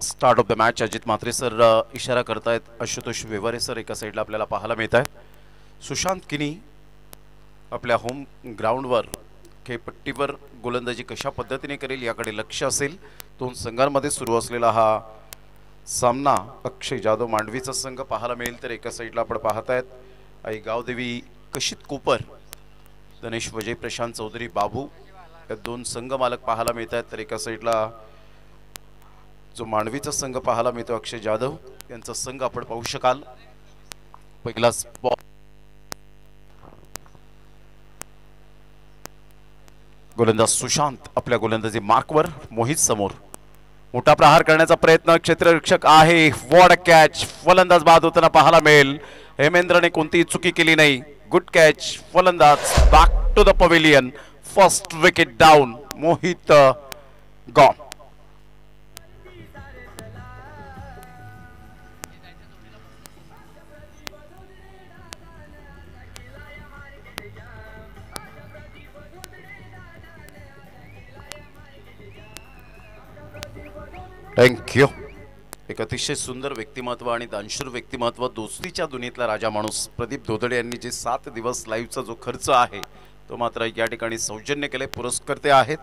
Start of the match Ajit Mhatre sir इशारा करतायत, Ashutosh वेवारे sir एका साईडला आपल्याला पाहायला मिळत आहेत। सुशांत किनी आपल्या होम ग्राउंडवर खेळपट्टीवर गोलंदाजी कशा पद्धतीने करेल याकडे लक्ष असेल। दोन संघांमध्ये सुरू असलेला हा सामना अक्षय जाधव मांडवीचा संघ पाहायला मिळेल, तर एका साईडला आपण पाहत आहेत आई गावदेवी कशित कोपर, गणेश वजय प्रशांत चौधरी बाबू या दोन संघ मालक पाहायला मिळत आहेत। तर एका साईडला जो मांडवीचा संघ पाहायला मिळतो अक्षय जाधव यांचा संघ आपण पाहू शकाल। पहिला बॉल गोलंदाज सुशांत आपल्या गोलंदाजी मार्कवर, मोहित समोर मोठा प्रहार करण्याचा प्रयत्न, क्षेत्ररक्षक आहे, वॉट अ कॅच, फलंदाज बाद होताना पाहायला मिळेल। हेमेंद्रने कोणतीही चुकी केली नाही, गुड कॅच, फलंदाज back to the pavilion, first wicket down, Mohit gone. Thank you. एक अतिशय सुंदर व्यक्तिमत्व आणि दानशूर व्यक्तिमत्व, दोस्तीच्या दुनियेतला राजा माणूस प्रदीप धोदडे यांनी जे 7 दिवस लाईव्हचा जो खर्च आहे तो मात्र या ठिकाणी सौजन्य केले। पुरस्कर्ते आहेत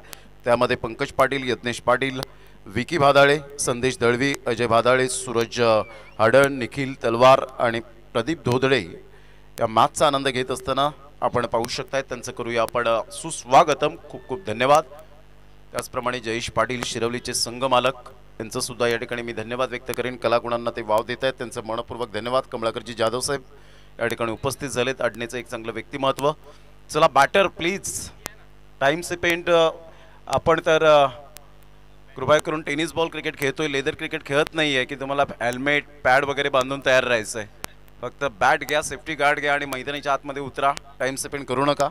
त्यामध्ये पंकज पाटील, यज्ञेश पाटील, विकी भादाळे, संदेश दळवी, अजय भादाळे, सूरज हाडण, निखिल तलवार आणि प्रदीप धोदडे या मॅचचा आनंद घेत असताना आपण पाहू शकताय। त्यांचं करूया आपण सुस्वागतम, खूप खूप धन्यवाद। त्याचप्रमाणे जयेश पाटील शिरवलीचे संघ मालक यांचं सुद्धा या ठिकाणी मी धन्यवाद व्यक्त करेन। कलागुणांना ते वाव देत आहेत, त्यांचं मनपूर्वक धन्यवाद। कमळाकरजी जाधव साहेब या ठिकाणी उपस्थित झालेत, अडणेचं एक चांगलं व्यक्तिमत्व। चला बॅटर प्लीज, टाइम स्पेंड। आपण तर कृपया करून टेनिस बॉल क्रिकेट खेळतोय, लेदर क्रिकेट खेळत नाहीये की तुम्हाला हेल्मेट पॅड वगैरे बांधून तयार राहायचंय। फक्त बॅट घ्या, सेफ्टी गार्ड घ्या आणि मैदानाच्या आतमध्ये उतरा, टाइम स्पेंड करू नका।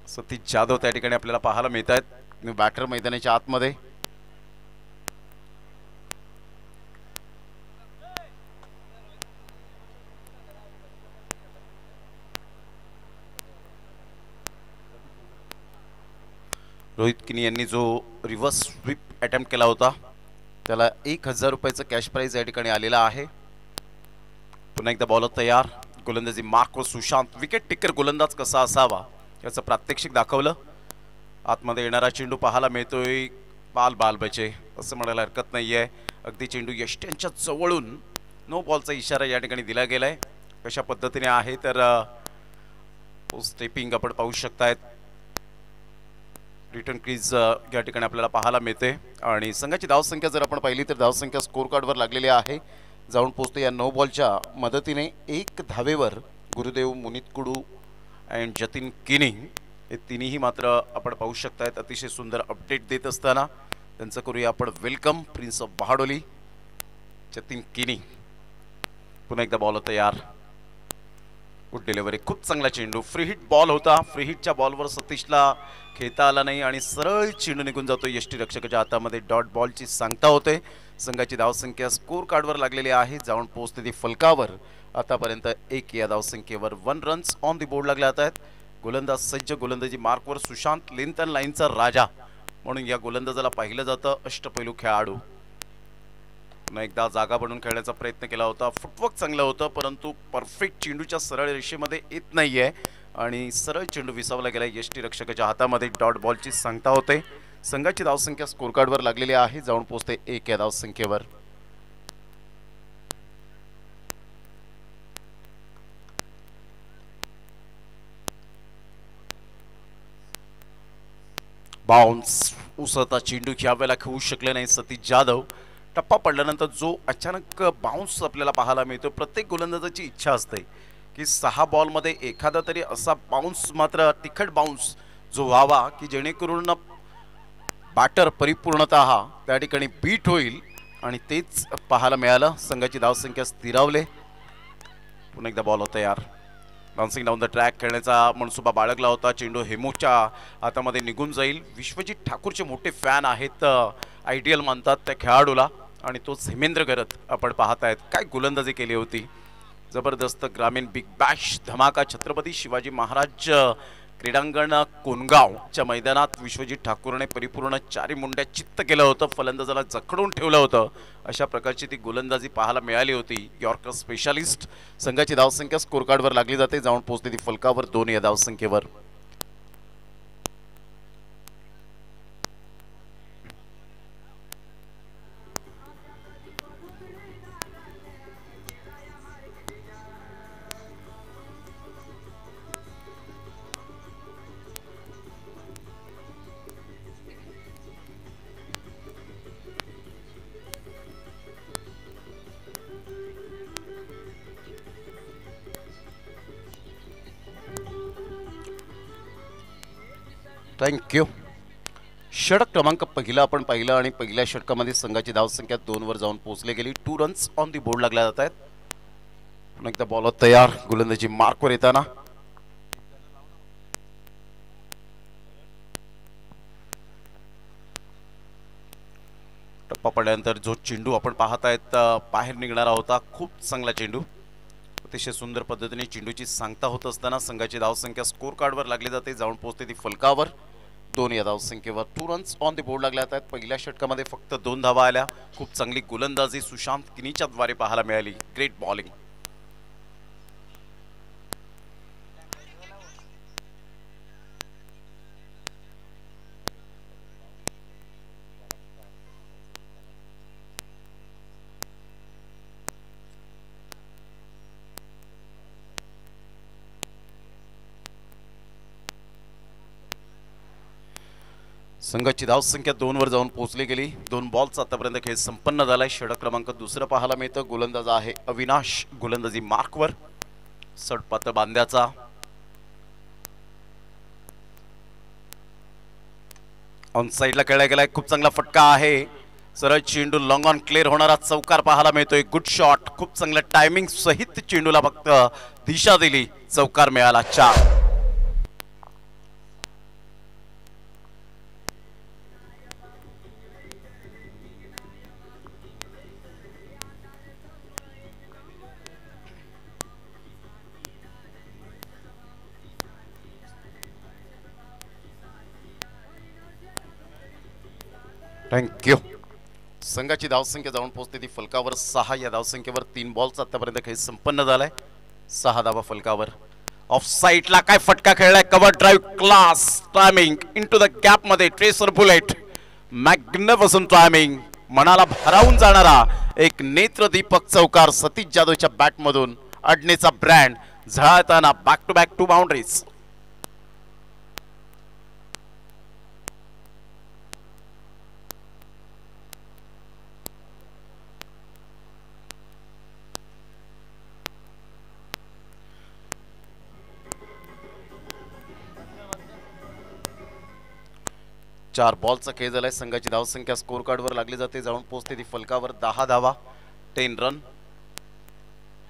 सतीश जाधव त्या ठिकाणी आपल्याला पाहायला मिळत आहेत, बॅटर मैदानाच्या आतमध्ये। रोहित किनी यांनी जो रिव्हर्स स्वीप अटेम्प्ट केला होता त्याला 1000 रुपयाचं कॅश प्राइज या ठिकाणी आलेला आहे। पुन्हा एकदा बॉलर तयार, गोलंदाजी मार्क व सुशांत, विकेट टेकर गोलंदाज कसा असावा याचं प्रात्यक्षिक दाखवलं। आतमध्ये येणारा चेंडू पाहायला मिळतोय, बाल बाल बचे असं म्हणायला हरकत नाहीये। अगदी चेंडू यष्ट्यांच्या जवळून नो बॉलचा इशारा या ठिकाणी दिला गेलाय। कशा पद्धतीने आहे तर स्टेपिंग आपण पाहू शकतायत। रिटर्न क्रीज या ठिकाणी आपल्याला पाहायला मिळते आणि संघाची धावसंख्या जर आपण पाहिली तर धावसंख्या स्कोर कार्डवर लागलेली आहे। जाऊन पोहोचते या नो बॉलच्या मदतीने 1 धावेवर गुरुदेव, मुनीत कुडू अँड जतीन किनी हे तिन्ही मात्र आपण पाहू शकतायत। अतिशय सुंदर अपडेट देत असताना त्यांचं करूया आपण वेलकम। प्रिन्स ऑफ बहाडोली जतीन किनी, पुन्हा एकदा बॉल तयार, गुड डिलिव्हरी, खूप चांगला चेंडू, फ्री हिट बॉल होता। फ्री हिटच्या बॉलवर सतीशला खेळता आला नाही आणि सरळ चेंडू निघून जातो यष्टीरक्षकाच्या हातामध्ये, डॉट बॉलची सांगता होते। संघाची धावसंख्या स्कोर कार्डवर लागलेली आहे, जाऊन पोहोचते ती फलकावर। आतापर्यंत 1 या धावसंख्येवर 1 रन्स ऑन दी बोर्ड लागले जात आहेत। गोलंदाज सज्ज, गोलंदाजी मार्कवर सुशांत, लेंथ अँड लाईनचा राजा म्हणून या गोलंदाजाला पाहिलं जातं, अष्टपैलू खेळाडू। पुन्हा एकदा जागा बनवून खेळण्याचा प्रयत्न केला होता, फुटवर्क चांगलं होतं परंतु परफेक्ट चेंडूच्या सरळ रेषेमध्ये येत नाहीये आणि सरळ चेंडू विसावला गेला यष्टीरक्षकाच्या हातामध्ये, डॉट बॉलची सांगता होते। संघाची धावसंख्या स्कोर कार्डवर लागलेली आहे, जाऊन पोहोचते 1 या धावसंख्येवर। बाउन्स, उसळता चेंडू यावेळेला खेळू शकले नाही सतीश जाधव। टप्पा पडल्यानंतर जो अचानक बाउन्स आपल्याला पाहायला मिळतो, प्रत्येक गोलंदाजाची इच्छा असते की 6 बॉलमध्ये एखादा तरी असा बाउन्स, मात्र तिखट बाउन्स जो व्हावा की जेणेकरून बॅटर परिपूर्णतः त्या ठिकाणी बीट होईल आणि तेच पाहायला मिळालं। संघाची धावसंख्या स्थिरावले। पुन्हा एकदा बॉल तयार, बाउन्सिंग डाऊन द ट्रॅक खेळण्याचा मनसुबा बाळगला होता, चेंडू हेमूच्या हातामध्ये निघून जाईल। विश्वजित ठाकूरचे मोठे फॅन आहेत, आयडियल मानतात त्या खेळाडूला आणि तोच हेमेंद्र करत आपण पाहतायत। काय गोलंदाजी केली होती, जबरदस्त ग्रामीण बिग बॅश धमाका छत्रपती शिवाजी महाराज क्रीडांगण कोनगावच्या मैदानात विश्वजित ठाकूरने परिपूर्ण चारी मुंड्या चित्त केलं होतं, फलंदाजाला जखडून ठेवलं होतं. अशा प्रकारची ती गोलंदाजी पाहायला मिळाली होती. Yorker specialist. संघाची धावसंख्या स्कोर कार्डवर लागली जाते, जाऊन पोहोचते ती फलकावर 2 या धावसंख्येवर. थँक्यू. षटक क्रमांक पहिला आपण पाहिला आणि पहिल्या षटकामध्ये संघाची धावसंख्या 2 वर जाऊन पोहोचली गेली. 2 रन्स ऑन दी बोर्ड लागल्या जात आहेत. पुन्हा एकदा बॉलर तयार, गोलंदाजी मार्कवर येताना टप्पा पडल्यानंतर जो चेंडू आपण पाहत आहेत बाहेर निघणारा होता. खूप चांगला चेंडू, अतिशय सुंदर पद्धतीने चेंडूची सांगता होत असताना संघाची धावसंख्या स्कोर कार्डवर लागली जाते, जाऊन पोहोचते ती फलकावर 2 या धावसंख्येवर. 2 रन्स ऑन द बोर्ड लागल्या आहेत. पहिल्या षटकामध्ये फक्त 2 धावा आल्या. खूप चांगली गोलंदाजी सुशांत किनीच्या द्वारे पाहायला मिळाली. Great bowling. संघाची धावसंख्या 2 वर जाऊन पोहोचली गेली. 2 बॉलचा आतापर्यंत खेळ संपन्न झालाय. षटक क्रमांक दुसरं पाहायला मिळतं. गोलंदाज आहे अविनाश, गोलंदाजी मार्कवर. सडपातळ बांध्याचा ऑन साइडला खेळला गेलाय. खूप चांगला फटका आहे. सरळ चेंडू लॉंग ऑन क्लिअर होणारा चौकार पाहायला मिळतोय. Good shot. खूप चांगलं टायमिंग सहित चेंडूला फक्त दिशा दिली, चौकार मिळाला. 4. थँक्यू. संघाची धावसंख्या जाऊन पोहोचते ती फलकावर 6 या धावसंख्येवर. 3 बॉलचा आतापर्यंत खेळ संपन्न झालाय. 6 धावा फलकावर. ऑफ साइडला काय फटका खेळलाय. Cover drive, class timing into the gap मध्ये. Tracer bullet, magnificent timing. मनाला भारावून जाणारा एक नेत्रदीपक चौकार सतीश जाधवच्या बॅट मधून. अडनेचा ब्रँड झळताना बॅक टू बॅक 2 बाउंड्रीज. चार बॉलचा खेळ झालाय. संघाची धावसंख्या स्कोर कार्डवर लागली जाते, जाऊन पोहोचते ती फलकावर. 10 धावा, 10 रन.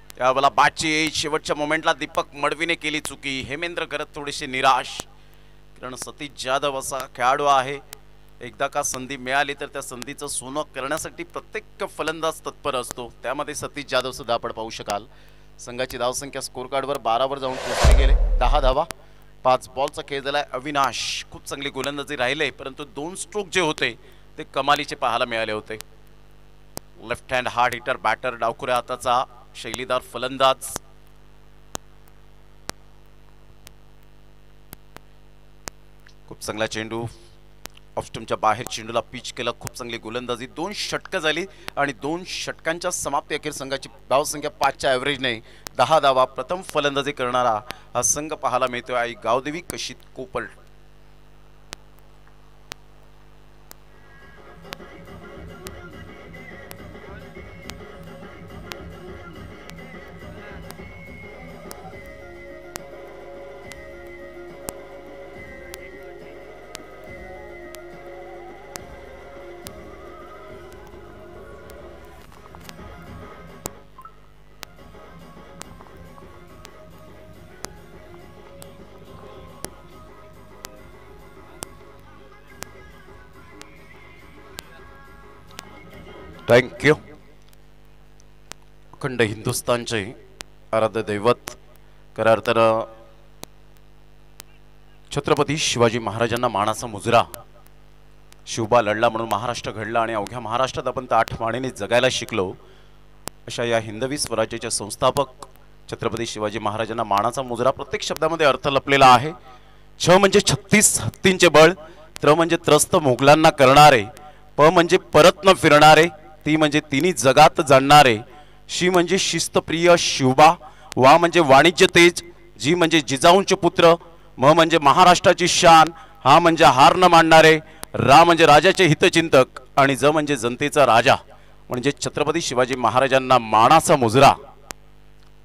त्यावेळेला बॅटची शेवटच्या मोमेंटला दीपक मडवीने केली चुकी. हेमेंद्र करत थोडेसे निराश, कारण सतीश जाधव असा खेळाडू आहे, एकदा का संधी मिळाली तर त्या संधीचं सोनं करण्यासाठी प्रत्येक फलंदाज तत्पर असतो. त्यामध्ये सतीश जाधव सुद्धा आपण पाहू शकाल. संघाची धावसंख्या स्कोर कार्डवर 12 वर जाऊन पोहोचले गेले. 10 धावा, 5 बॉलचा खेळ झालाय. अविनाश खूप चांगली गोलंदाजी राहिले, परंतु 2 स्ट्रोक जे होते ते कमालीचे पाहायला मिळाले होते. Left hand hard hitter batter, डावखुऱ्या हाताचा शैलीदार फलंदाज. खूप चांगला चेंडू ऑफस्टमच्या बाहेर चेंडूला पिच केला. खूप चांगली गोलंदाजी. 2 षटकं झाली आणि 2 षटकांच्या समाप्ती अखेर संघाची धावसंख्या 5च्या ॲव्हरेजने 10 धावा. प्रथम फलंदाजी करणारा हा संघ पाहायला मिळतोय आई गावदेवी कशित कोपल. थँक्यू. अखंड हिंदुस्थानचे आराध्य दैवत खऱ्या अर्थानं छत्रपती शिवाजी महाराजांना मानाचा मुजरा. शिवबा लढला म्हणून महाराष्ट्र घडला आणि अवघ्या महाराष्ट्रात आपण ताठ मानेने जगायला शिकलो. अशा या हिंदवी स्वराज्याचे संस्थापक छत्रपती शिवाजी महाराजांना मानाचा मुजरा. प्रत्येक शब्दामध्ये अर्थ लपलेला आहे. छ म्हणजे 36 हत्तींचे बळ, त्र म्हणजे त्रस्त मोगलांना करणारे, प म्हणजे परत न फिरणारे, ती म्हणजे तिन्ही जगात जाणणारे, शी म्हणजे शिस्तप्रिय शिवबा, वा म्हणजे वाणिज्य तेज, जी म्हणजे जिजाऊंचे पुत्र, म म्हणजे महाराष्ट्राची शान, हा म्हणजे हार न मानणारे, रा म्हणजे राजाचे हितचिंतक आणि ज म्हणजे जनतेचा राजा म्हणजे छत्रपती शिवाजी महाराजांना मानाचा मुजरा.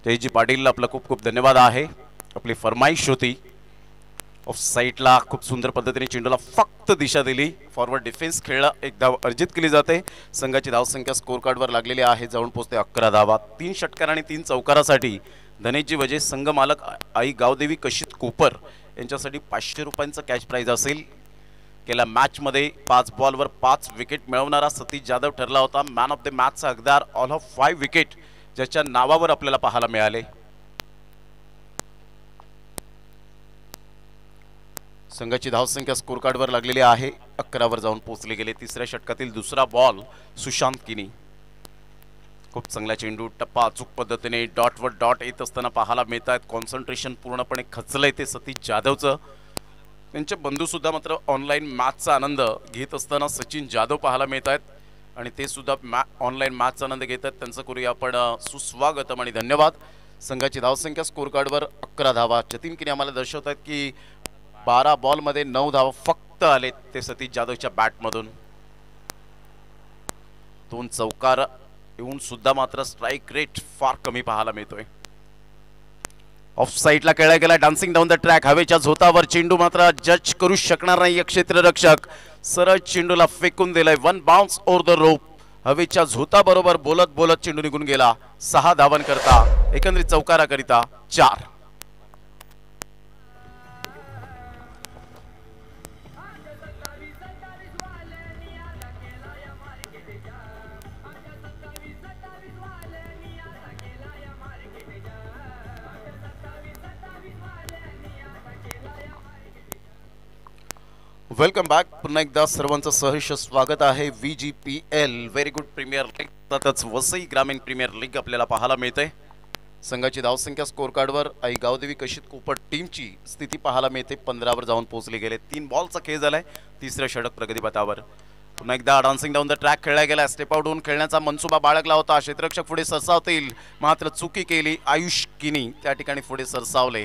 जयजी पाटील आपला खूप खूप धन्यवाद आहे. आपली फरमाईश होती. ऑफ साईडला खूप सुंदर पद्धतीने चेंडूला फक्त दिशा दिली. फॉरवर्ड डिफेन्स खेळला, एक धाव अर्जित केली जाते. संघाची धावसंख्या स्कोर कार्डवर लागलेली आहे, जाऊन पोहोचते 11 धावा. 3 षटकार आणि 3 चौकारासाठी धनेशजी वजे, संघ मालक आई गावदेवी कशित कोपर यांच्यासाठी 500 रुपयांचा कॅश प्राइज असेल. गेल्या मॅचमध्ये 5 बॉलवर 5 विकेट मिळवणारा सतीश जाधव ठरला होता मॅन ऑफ द मॅचचा हकदार. ऑल ऑफ 5 विकेट ज्याच्या नावावर आपल्याला पाहायला मिळाले. संघाची धावसंख्या स्कोर कार्डवर लागलेली आहे, 11 वर जाऊन पोहोचले गेले. तिसऱ्या षटकातील दुसरा बॉल सुशांत किनी. खूप चांगला चेंडू टप्पा अचूक पद्धतीने डॉटवर डॉट येत असताना पाहायला मिळत आहेत. कॉन्सन्ट्रेशन पूर्णपणे खचलंय ते सतीश जाधवचं. त्यांचे बंधू सुद्धा मात्र ऑनलाईन मॅचचा आनंद घेत असताना सचिन जाधव पाहायला मिळत आहेत आणि ते सुद्धा ऑनलाईन मॅचचा आनंद घेत आहेत. त्यांचं करूया आपण सुस्वागतम आणि धन्यवाद. संघाची धावसंख्या स्कोर कार्डवर 11 धावा. जतीन किनी आम्हाला दर्शवत आहेत की 12 बॉलमध्ये 9 धावा फक्त आले ते सतीश जाधवच्या बॅटमधून. 2 चौकार येऊन सुद्धा मात्र स्ट्राईक रेट फार कमी पाहायला मिळतोय. ऑफ साईडला खेळला गेला, डान्सिंग डाऊन द ट्रॅक. हवेच्या झोतावर चेंडू मात्र जज करू शकणार नाही क्षेत्ररक्षक. सरळ चेंडूला फेकून दिलाय. 1 बाउन्स ओव्हर द रोप. हवेच्या झोताबरोबर बोलत बोलत चेंडू निघून गेला. 6 धावांकरता, एकंदरीत चौकाराकरिता 4. Welcome back. पुन्हा एकदा सर्वांचं सहर्ष स्वागत आहे. VGPL very good premier league, तसंच वसई ग्रामीण प्रीमियर लीग आपल्याला पाहायला मिळते. संघाची धावसंख्या स्कोर कार्डवर आई गावदेवी कशित कोपर टीमची स्थिती पाहायला मिळते. 15 वर जाऊन पोहोचले गेले. 3 बॉलचा खेळ झालाय. तिसरं षटक प्रगतीपथावर. पुन्हा एकदा डान्सिंग डाऊन द ट्रॅक खेळला गेला. स्टेप आउट होऊन खेळण्याचा मनसुबा बाळगला होता. क्षेत्ररक्षक पुढे सरसावतील, मात्र चुकी केली. आयुष किनी त्या ठिकाणी पुढे सरसावले.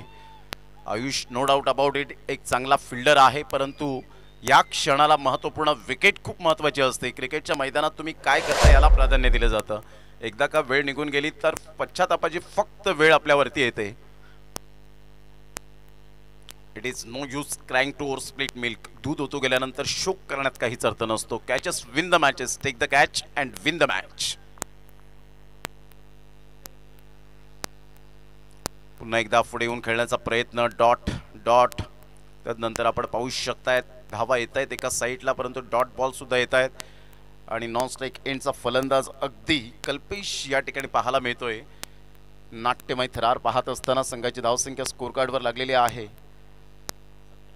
Ayush no doubt about it एक चांगला फिल्डर आहे, परंतु या क्षणाला महत्त्वपूर्ण विकेट खूप महत्त्वाची असते. क्रिकेटच्या मैदानात तुम्ही काय करता याला प्राधान्य दिलं जातं. एकदा का वेळ निघून गेली तर पश्चातापाची फक्त वेळ आपल्यावरती येते. It is no use crying to over split milk. दूध ओतू गेल्यानंतर शोक करण्यात काहीच अर्थ नसतो. Catches win the matches. Take the catch and win the match. पुन्हा एकदा पुढे येऊन खेळण्याचा प्रयत्न. Dot dot. त्यानंतर आपण पाहू शकतायत धावा येत आहेत एका साईडला, परंतु डॉट बॉल सुद्धा येत आहेत. आणि नॉन स्ट्राईक एंडचा फलंदाज अगदी कल्पेश या ठिकाणी पाहायला मिळतोय. नाट्यमय थरार पाहत असताना संघाची धावसंख्या स्कोर कार्डवर लागलेली आहे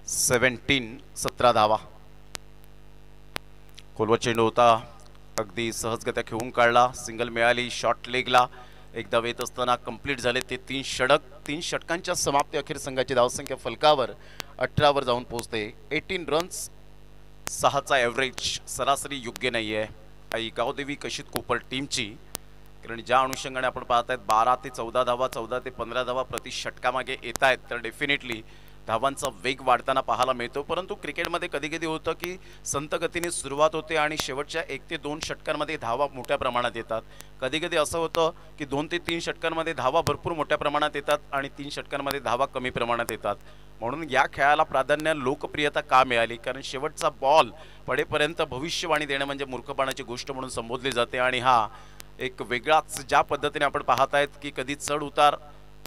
17 धावा. खोलवर चेंडू होता, अगदी सहजगत्या खेळून काढला. सिंगल मिळाली. शॉर्ट लेगला एकदा येत असताना कंप्लीट झाले ते 3 षटक. 3 षटकांच्या समाप्ती अखेर संघाची धावसंख्या फलकावर 18 वर जाऊन पोहोचते. 18 रन्स, 6चा ॲव्हरेज सरासरी योग्य नाही आहे आई गावदेवी कशित कोपर टीमची. कारण ज्या अनुषंगाने आपण पाहत आहेत 12 ते 14 धावा, 14 ते 15 धावा प्रति षटकामागे येत आहेत, तर डेफिनेटली धावांचा वेग वाढताना पाहायला मिळतो. परंतु क्रिकेटमध्ये कधी कधी होतं की संत गतीने सुरुवात होते आणि शेवटच्या 1 ते 2 षटकांमध्ये धावा मोठ्या प्रमाणात येतात. कधी कधी असं होतं की 2 ते 3 षटकांमध्ये धावा भरपूर मोठ्या प्रमाणात येतात आणि 3 षटकांमध्ये धावा कमी प्रमाणात येतात. म्हणून या खेळाला प्राधान्य लोकप्रियता का मिळाली? कारण शेवटचा बॉल पडेपर्यंत भविष्यवाणी देणं म्हणजे मूर्खपणाची गोष्ट म्हणून संबोधली जाते. आणि हा एक वेगळाच ज्या पद्धतीने आपण पाहत आहेत की कधी चढ उतार,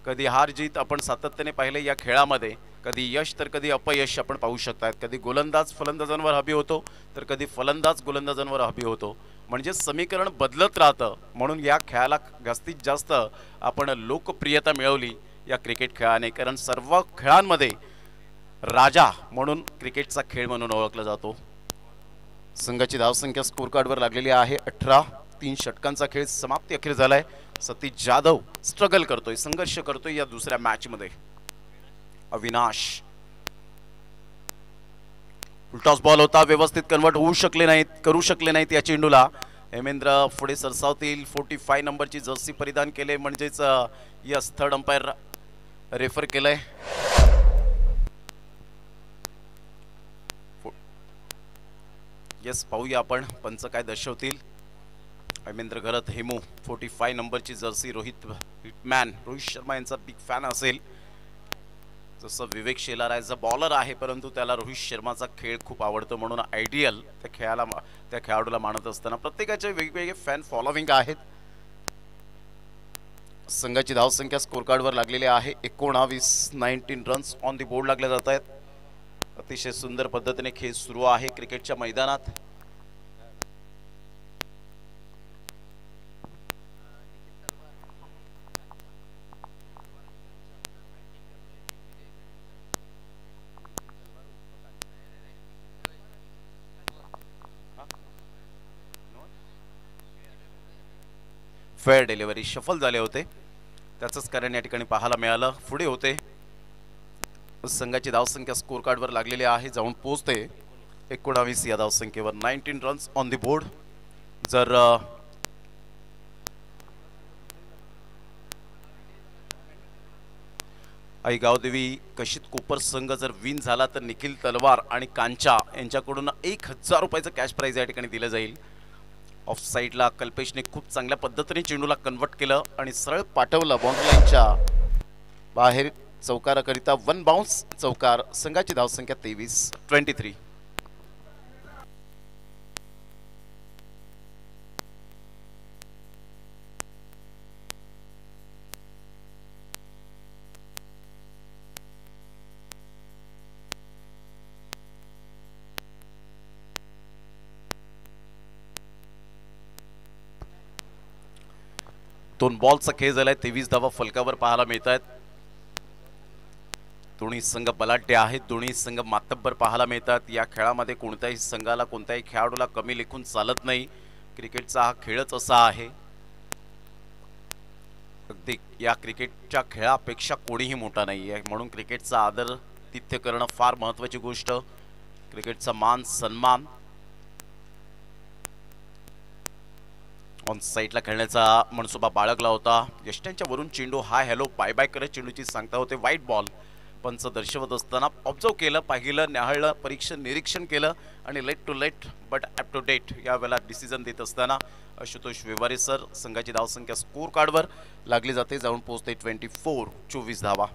कधी हार जीत आपण सातत्याने पाहिले या खेळामध्ये. कधी यश तर कधी अपयश आपण पाहू शकतात. कधी गोलंदाज फलंदाजांवर हवी होतो तर कधी फलंदाज गोलंदाजांवर हवी होतो. म्हणजे समीकरण बदलत राहतं. म्हणून या खेळाला जास्तीत जास्त आपण लोकप्रियता मिळवली या क्रिकेट खेळाने. कारण सर्व खेळांमध्ये राजा म्हणून क्रिकेटचा खेळ म्हणून ओळखला जातो. संघाची धावसंख्या स्कोर कार्डवर लागलेली आहे 18. 3 षटकांचा खेळ समाप्ती अखेर झालाय. सतीश जाधव स्ट्रगल करतोय, संघर्ष करतोय या दुसऱ्या मॅच मध्ये. अविनाश उलटॉस बॉल होता, व्यवस्थित कन्वर्ट होऊ शकले नाहीत, करू शकले नाहीत या चेंडूला. हेमेंद्र पुढे सरसावतील. 45 नंबरची जर्सी परिधान केले, म्हणजेच यस थर्ड अंपायर रेफर केलंय. यस पाहूया आपण पंच काय दर्शवतील. हेमेंद्र घरत हेमू 45 नंबरची जर्सी. रोहित हिटमॅन रोहित शर्मा यांचा बिग फॅन असेल. जसं विवेक शेलार ॲज अ बॉलर आहे, परंतु त्याला रोहित शर्माचा खेळ खूप आवडतो, म्हणून आयडियल त्या खेळाडूला मानत असताना प्रत्येकाचे वेगवेगळे फॅन फॉलोविंग आहेत. संघाची धावसंख्या स्कोर कार्डवर लागलेली आहे 19 रन्स ऑन दी बोर्ड लागले जात आहेत. अतिशय सुंदर पद्धतीने खेळ सुरू आहे क्रिकेटच्या मैदानात. फेअर डिलिव्हरी शफल झाले होते, त्याचंच कारण या ठिकाणी पाहायला मिळालं. पुढे होते. संघाची धावसंख्या स्कोर कार्डवर लागलेली आहे, जाऊन पोहोचते 19 या धावसंख्येवर. 19 रन्स ऑन दी बोर्ड. जर आई गावदेवी कशित कोपर संघ जर विन झाला तर निखिल तलवार आणि कांचा यांच्याकडून 1000 रुपयाचं कॅश प्राइज या ठिकाणी दिलं जाईल. ऑफ साईडला कल्पेशने खूप चांगल्या पद्धतीने चेंडूला कन्वर्ट केलं आणि सरळ पाठवलं बाउंड्री लाईनच्या बाहेर चौकाराकरिता. 1 बाउन्स चौकार. संघाची धावसंख्या 23. दोन बॉलचा खेळ झालाय. 23 धावा फलकावर पाहायला मिळत आहेत. दोन्ही संघ बलाढ्य आहेत, दोन्ही संघ मातब्बर पाहायला मिळतात. या खेळामध्ये कोणत्याही संघाला कोणत्याही खेळाडूला कमी लेखून चालत नाही. क्रिकेटचा हा खेळच असा आहे. अगदी या क्रिकेटच्या खेळापेक्षा कोणीही मोठा नाही आहे, म्हणून क्रिकेटचा आदर तिथ्य करणं फार महत्त्वाची गोष्ट. क्रिकेटचा मान सन्मान. ऑन साईडला खेळण्याचा मनसुबा बाळगला होता. यष्ट्यांच्या वरून चेंडू हाय हॅलो बाय बाय करत चेंडूची सांगता होते व्हाईट बॉल. पंच दर्शवत असताना ऑब्झर्व केलं, पाहिलं, न्याहाळलं, परीक्षण निरीक्षण केलं आणि late to late but up to date यावेळेला डिसिजन देत असताना आशुतोष व्यवहारे सर. संघाची धावसंख्या स्कोर कार्डवर लागली जाते, जाऊन पोहोचते 24 धावा.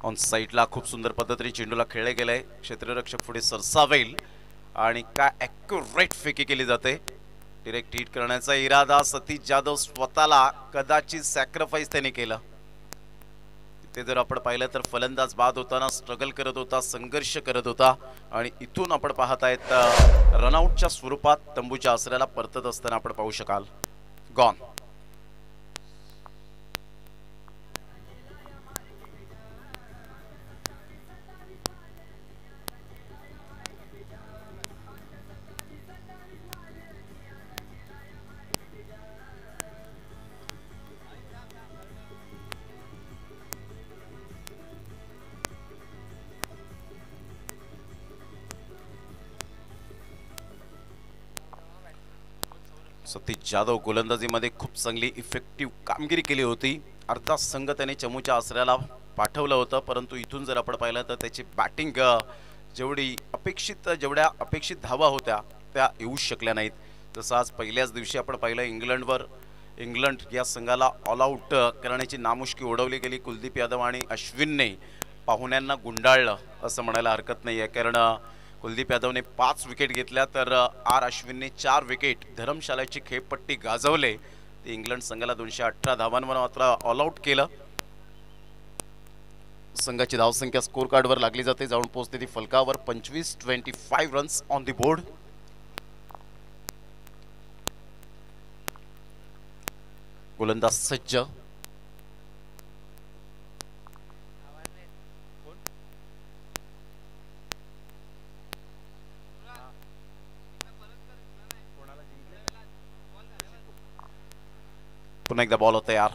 ऑन साईडला खूप सुंदर पद्धतीने चेंडूला खेळले गेले. क्षेत्ररक्षक पुढे सरसावेल आणि काय ॲक्युरेट फेकी केली जाते. डिरेक्ट हिट करण्याचा इरादा सतीश जाधव स्वतःला कदाचित सॅक्रिफाईस त्याने केलं. ते जर आपण पाहिलं तर फलंदाज बाद होताना स्ट्रगल करत होता, संघर्ष करत होता आणि इथून आपण पाहत आहेत रनआउटच्या स्वरूपात तंबूच्या आसऱ्याला परतत असताना आपण पाहू शकाल. गॉन. सतीश जाधव गोलंदाजीमध्ये खूप चांगली इफेक्टिव्ह कामगिरी केली होती. अर्धा संघ त्याने चमूच्या आसऱ्याला पाठवलं होतं, परंतु इथून जर आपण पाहिलं तर त्याची बॅटिंग जेवढ्या अपेक्षित धावा होत्या त्या येऊ शकल्या नाहीत. जसं आज पहिल्याच दिवशी आपण पाहिलं इंग्लंड या संघाला ऑल आऊट करण्याची नामुष्की ओढवली गेली. कुलदीप यादव आणि अश्विनने पाहुण्यांना गुंडाळलं असं म्हणायला हरकत नाही आहे, कारण कुलदीप यादवने 5 विकेट घेतल्या तर आर अश्विनने 4 विकेट. धर्मशालाची खेळपट्टी गाजवले. ते इंग्लंड संघाला 218 धावांवर मात्र ऑल आऊट केलं. संघाची धावसंख्या स्कोर कार्डवर लागली जाते, जाऊन पोहोचते ती फलकावर. 25 रन्स ऑन दी बोर्ड. गोलंदाज सज्ज. पुन्हा एकदा बॉल होता यार.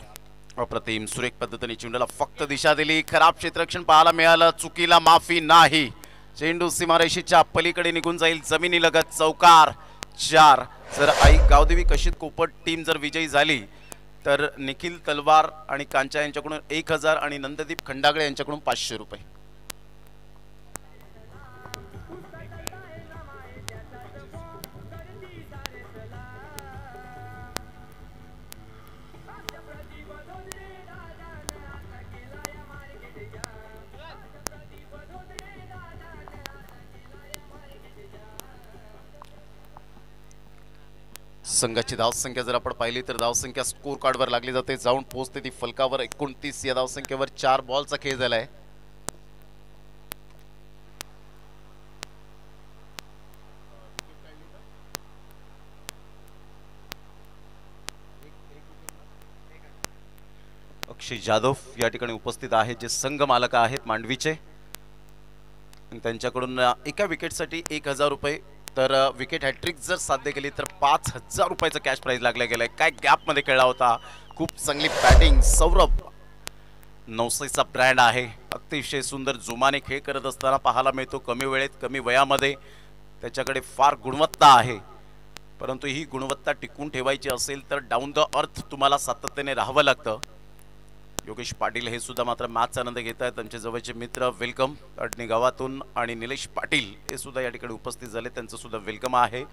अप्रतिम सुरेख पद्धतीने चेंडूला फक्त दिशा दिली. खराब क्षेत्ररक्षण पाहायला मिळालं. चुकीला माफी नाही. चेंडू सीमारेषेच्या पलीकडे निघून जाईल. जमिनीलगत चौकार. 4. जर आई गावदेवी कशीत कोपट टीम जर विजयी झाली तर निखिल तलवार आणि कांचा यांच्याकडून 1000 आणि नंददीप खंडागळे यांच्याकडून 500 रुपये. संघाची धावसंख्या जर आपण पाहिली तर धावसंख्या स्कोर कार्डवर लागली जाते. जाऊन पोहोचते ती फलकावर. 29 या धावसंख्येवर 4 बॉलचा खेळ झालाय. अक्षय जाधव या ठिकाणी उपस्थित आहेत जे संघ मालक आहेत मांडवीचे. त्यांच्याकडून एका विकेटसाठी 1000 रुपये तर विकेट हॅट्रिक जर साध्य केली तर 5000 रुपयाचं कॅश प्राइज लागलं गेलंय. काय गॅप मध्ये खेळला होता. खूप चांगली बॅटिंग. सौरभ नवसेचा ब्रँड आहे. अतिशय सुंदर जोमाने खेळ करत असताना पाहायला मिळतो. कमी वेळेत कमी वयामध्ये त्याच्याकडे फार गुणवत्ता आहे. परंतु ही गुणवत्ता टिकून ठेवायची असेल तर डाऊन द अर्थ तुम्हाला सातत्याने राहावं लागतं. योगेश पाटील हे सुद्धा मात्र मॅचचा आनंद घेत आहेत. त्यांचे जवळचे मित्र वेलकम अडणी गावातून आणि निलेश पाटील हे सुद्धा या ठिकाणी उपस्थित झाले. त्यांचं सुद्धा वेलकम आहे.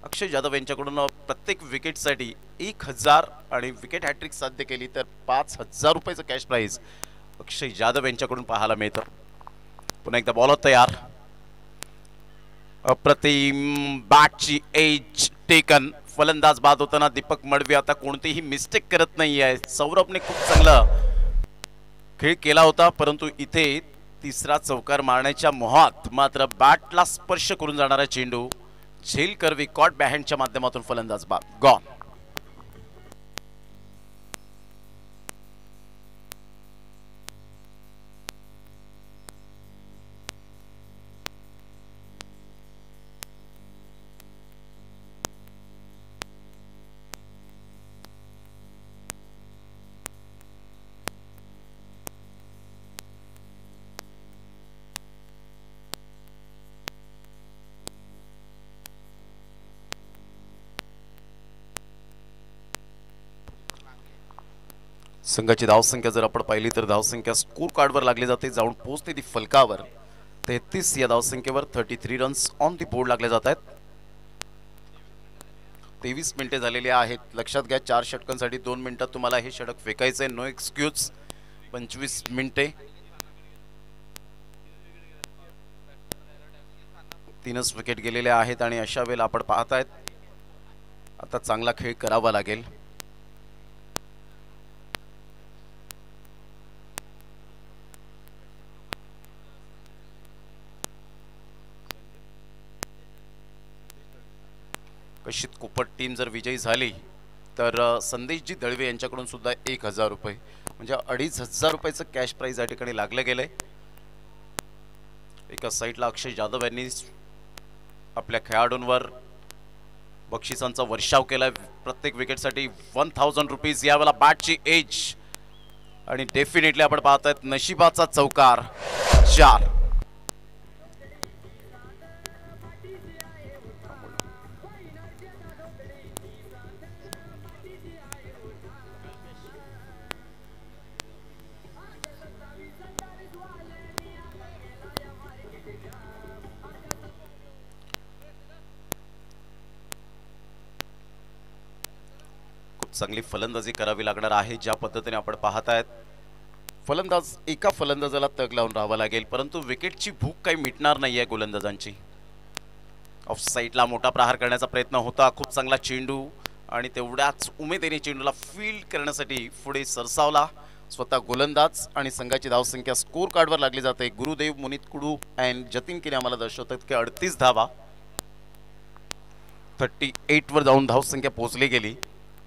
अक्षय जाधव यांच्याकडून प्रत्येक विकेटसाठी 1000 आणि विकेट हॅट्रिक साध्य केली तर 5000 रुपयाचं कॅश प्राइज अक्षय जाधव यांच्याकडून पाहायला मिळतं. पुन्हा एकदा बॉल तयार. अप्रतिम बॅटची एज टेकन. फलंदाज बाद होताना दीपक मडवी आता कोणतीही मिस्टेक करत नाही आहे. सौरभने खूप चांगलं खेळ केला होता परंतु इथे तिसरा चौकार मारण्याच्या मोहात मात्र बॅटला स्पर्श करून जाणारा चेंडू झेल करवी कॉट बॅहँडच्या माध्यमातून फलंदाज बाद. गॉन. संघाची धावसंख्या जर आपण पाहिली तर धावसंख्या स्कोर कार्डवर लागली जाते. जाऊन पोहोचते ती फलकावर. 33 या धावसंख्येवर 33 रन्स ऑन दी बोर्ड लागले जात आहेत. 23 मिनिटे झालेली आहेत. लक्षात घ्या 4 षटकांसाठी 2 मिनिटात तुम्हाला हे षटक फेकायचे. No excuse. 25 मिनिटे 3च विकेट गेलेले आहेत आणि अशा वेळेला आपण पाहतायत आता चांगला खेळ करावा लागेल. कशीत कोपट टीम जर विजयी झाली तर संदेशजी दळवे यांच्याकडून सुद्धा 1000 रुपये म्हणजे 2500 रुपयाचं कॅश प्राइज या ठिकाणी लागलं गेलंय. एका साईडला अक्षय जाधव यांनी आपल्या खेळाडूंवर बक्षिसांचा वर्षाव केला. प्रत्येक विकेटसाठी 1000 रुपीज. यावेळेला बॅटची एज आणि डेफिनेटली आपण पाहतायत नशिबाचा चौकार. 4. चांगली फलंदाजी करावी लागणार आहे. ज्या पद्धतीने आपण पाहतायत फलंदाज एका फलंदाजाला तग लावून राहावं लागेल परंतु विकेटची भूक काही मिटणार नाहीये गोलंदाजांची. ऑफ साईडला मोठा प्रहार करण्याचा प्रयत्न होता. खूप चांगला चेंडू आणि तेवढ्याच उमेदीने चेंडूला फील्ड करण्यासाठी पुढे सरसावला स्वतः गोलंदाज आणि संघाची धावसंख्या स्कोर कार्डवर लागली जाते. गुरुदेव मुनित कुडू अँड जतीन किने आम्हाला दर्शवतात की 38 धावा 38 वर जाऊन धावसंख्या पोहोचली गेली.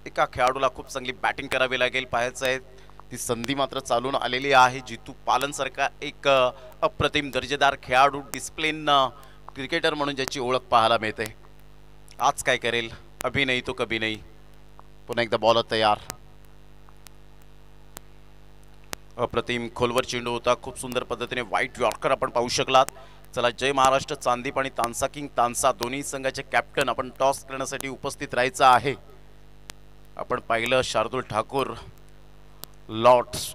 एका खेळाडूला खूप चांगली बॅटिंग करावी लागेल. पाहायचं आहे ती संधी मात्र चालून आलेली आहे. जितू पालन सारखा एक अप्रतिम दर्जेदार खेळाडू, डिसिप्लिन क्रिकेटर म्हणून ज्याची ओळख पाहायला मिळते. आज काय करेल? अभी नाही तो कभी नाही. पुन्हा एकदा बॉलर तयार. अप्रतिम खोलवर चेंडू होता. खूप सुंदर पद्धतीने व्हाईट यॉर्कर आपण पाहू शकलात. चला, जय महाराष्ट्र चांदीप आणि तानसा किंग तानसा दोन्ही संघाचे कॅप्टन आपण टॉस करण्यासाठी उपस्थित राहायचं आहे. आपण पाहिलं शार्दुल ठाकूर लॉर्ड्स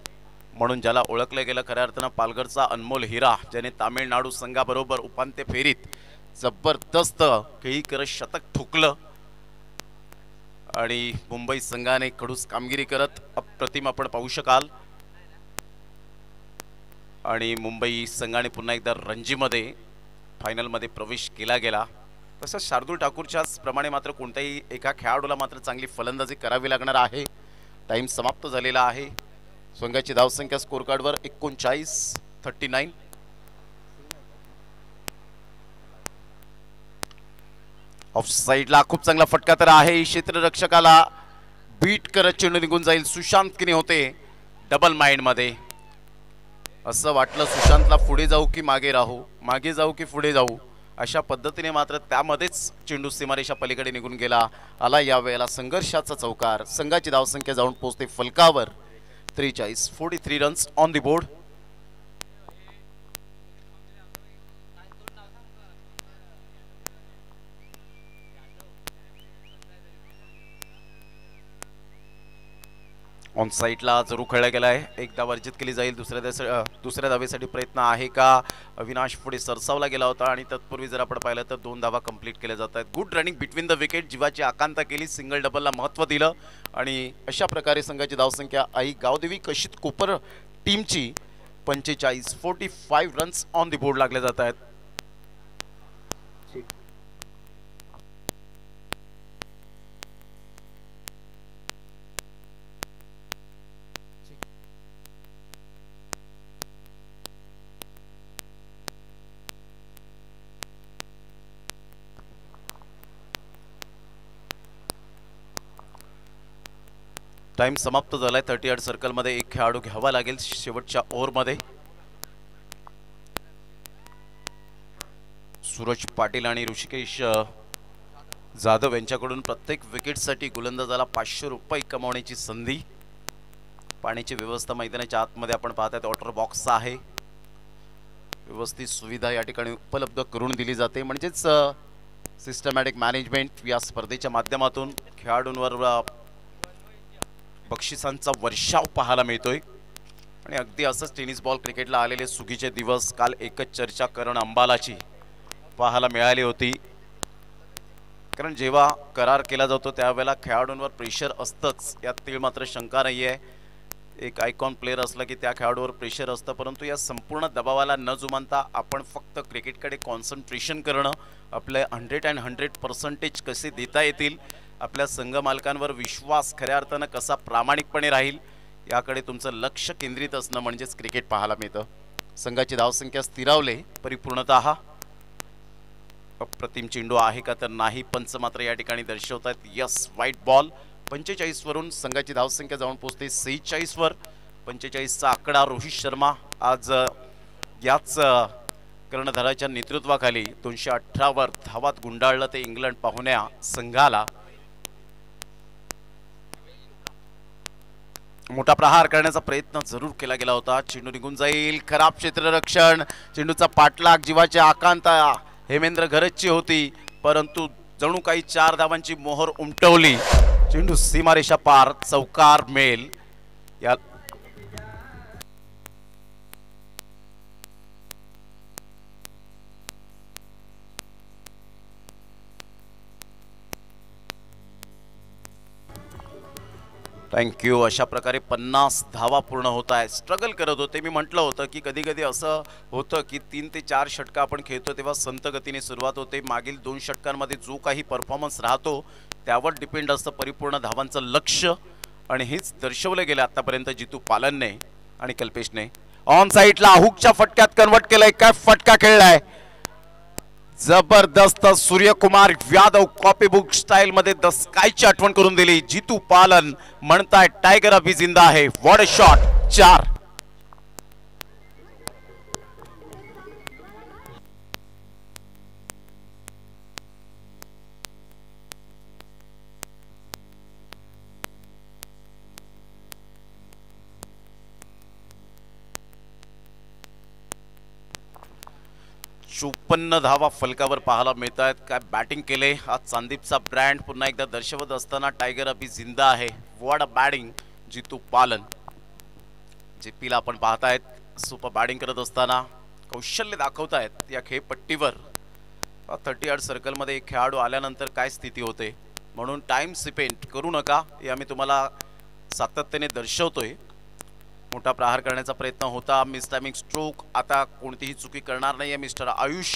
म्हणून ज्याला ओळखलं गेलं, खऱ्या अर्थानं पालघरचा अनमोल हिरा, ज्याने तामिळनाडू संघाबरोबर उपांत्य फेरीत जबरदस्त खेळी करत शतक ठोकलं आणि मुंबई संघाने खडूस कामगिरी करत अप्रतिम आपण पाहू शकाल. आणि मुंबई संघाने पुन्हा एकदा रणजीमध्ये फायनलमध्ये प्रवेश केला गेला. तसंच शार्दुल ठाकूरच्याच प्रमाणे मात्र कोणत्याही एका खेळाडूला मात्र चांगली फलंदाजी करावी लागणार आहे. टाइम समाप्त झालेला आहे. संघाची धावसंख्या स्कोर कार्डवर 39. ऑफ साइडला खूप चांगला फटका तर आहे. क्षेत्ररक्षकाला बीट करत चेंडू निघून जाईल. सुशांत किने होते डबल माइंड मध्ये. असं वाटलं सुशांतला पुढे जाऊ की मागे राहू, मागे जाऊ की पुढे जाऊ, अशा पद्धतीने मात्र त्यामध्येच चेंडू सीमारेषा पलीकडे निघून गेला. आला यावेळेला संघर्षाचा चौकार. संघाची धावसंख्या जाऊन पोहोचते फलकावर 43 runs on the board. On साइडला जरूर खेळला गेला आहे. एक धाव वर्जित केली जाईल. दुसऱ्या धावेसाठी प्रयत्न आहे का? अविनाश पुढे सरसावला गेला होता आणि तत्पूर्वी जर आपण पाहिलं तर 2 धावा कंप्लीट केल्या जात आहेत. Good running between the wicket. जीवाची आकांक्षा केली. सिंगल डबलला महत्त्व दिलं आणि अशा प्रकारे संघाची धावसंख्या आई गावदेवी कशित कोपर टीमची 45 रन्स ऑन द बोर्ड लागले जात आहेत. टाइम समाप्त झालाय. 38 सर्कलमध्ये एक खेळाडू घ्यावा लागेल शेवटच्या ओव्हरमध्ये. सूरज पाटील आणि ऋषिकेश जाधव यांच्याकडून प्रत्येक विकेटसाठी गोलंदाजाला 500 रुपये कमावण्याची संधी. पाण्याची व्यवस्था मैदानाच्या आतमध्ये आपण पाहतात. वॉटर बॉक्स आहे. व्यवस्थित सुविधा या ठिकाणी उपलब्ध करून दिली जाते. म्हणजेच सिस्टमॅटिक मॅनेजमेंट या स्पर्धेच्या माध्यमातून खेळाडूंवर बक्षिसांचा वर्षाव पाहायला मिळतोय. आणि अगदी असंच टेनिस बॉल क्रिकेटला आलेले सुगीचे दिवस. काल एकच चर्चा करण अंबालाची पाहायला मिळाली होती. कारण जेव्हा करार केला जातो त्यावेळेला खेळाडूंवर प्रेशर असतंच, यात तीळ मात्र शंका नाही आहे. एक आयकॉन प्लेअर असला की त्या खेळाडूवर प्रेशर असतं, परंतु या संपूर्ण दबावाला न जुमानता आपण फक्त क्रिकेटकडे कॉन्सन्ट्रेशन करणं, आपले 100% कसे देता येतील, आपल्या संघ मालकांवर विश्वास खऱ्या अर्थानं कसा प्रामाणिकपणे राहील याकडे तुमचं लक्ष केंद्रित असणं म्हणजेच क्रिकेट पाहायला मिळतं. संघाची धावसंख्या स्थिरावले परिपूर्णतः. अप्रतिम चेंडू आहे का तर नाही. पंच मात्र या ठिकाणी दर्शवतात यस व्हाईट बॉल. 45 वरून संघाची धावसंख्या जाऊन पोहोचते 46 वर. 45चा आकडा. रोहित शर्मा आज याच कर्णधाराच्या नेतृत्वाखाली 218 वर धावात गुंडाळलं ते इंग्लंड पाहुण्या संघाला. मोठा प्रहार करण्याचा प्रयत्न जरूर केला गेला होता. चेंडू निघून जाईल. खराब क्षेत्ररक्षण. चेंडूचा पाठलाग. जीवाची आकांक्षा हेमेंद्र घरतची होती, परंतु जणू काही 4 धावांची मोहर उमटवली. चेंडू सीमारेषा पार. चौकार मेल. या थँक्यू. अशा प्रकारे 50 धावा पूर्ण होत आहे. स्ट्रगल करत होते. मी म्हटलं होतं की कधी कधी असं होतं की 3 ते 4 षटकं आपण खेळतो तेव्हा संत गतीने सुरुवात होते. मागील 2 षटकांमध्ये जो काही परफॉर्मन्स राहतो त्यावर डिपेंड असतं परिपूर्ण धावांचं लक्ष, आणि हेच दर्शवलं गेलं आतापर्यंत जितू पालनने आणि कल्पेशने. ऑन साइडला हुकच्या फटक्यात कन्वर्ट केलंय. काय फटका खेळलाय. जबरदस्त Suryakumar Yadav copy book style मध्ये द स्कायची आठवण करून दिली. जितू पालन म्हणताय टायगर अभी जिंदा आहे. What a shot. 4. चोपन्न धावा फलकावर पाहायला मिळत आहेत. काय बॅटिंग केले. हा संदीपचा ब्रँड पुन्हा एकदा दर्शवत असताना टायगर अभी जिंदा आहे. व्हॉट अ बॅटिंग जितू पालन. जेपीला आपण पाहतायत सुपर बॅटिंग करत असताना कौशल्य दाखवतायत या खेळपट्टीवर. 30 यार्ड सर्कलमध्ये एक खेळाडू आल्यानंतर काय स्थिती होते म्हणून टाइम स्पेंड करू नका हे आम्ही तुम्हाला सातत्याने दर्शवतोय. मोठा प्रहार करण्याचा प्रयत्न होता. Miss timing stroke. आता कोणतीही चुकी करणार नाहीये मिस्टर आयुष.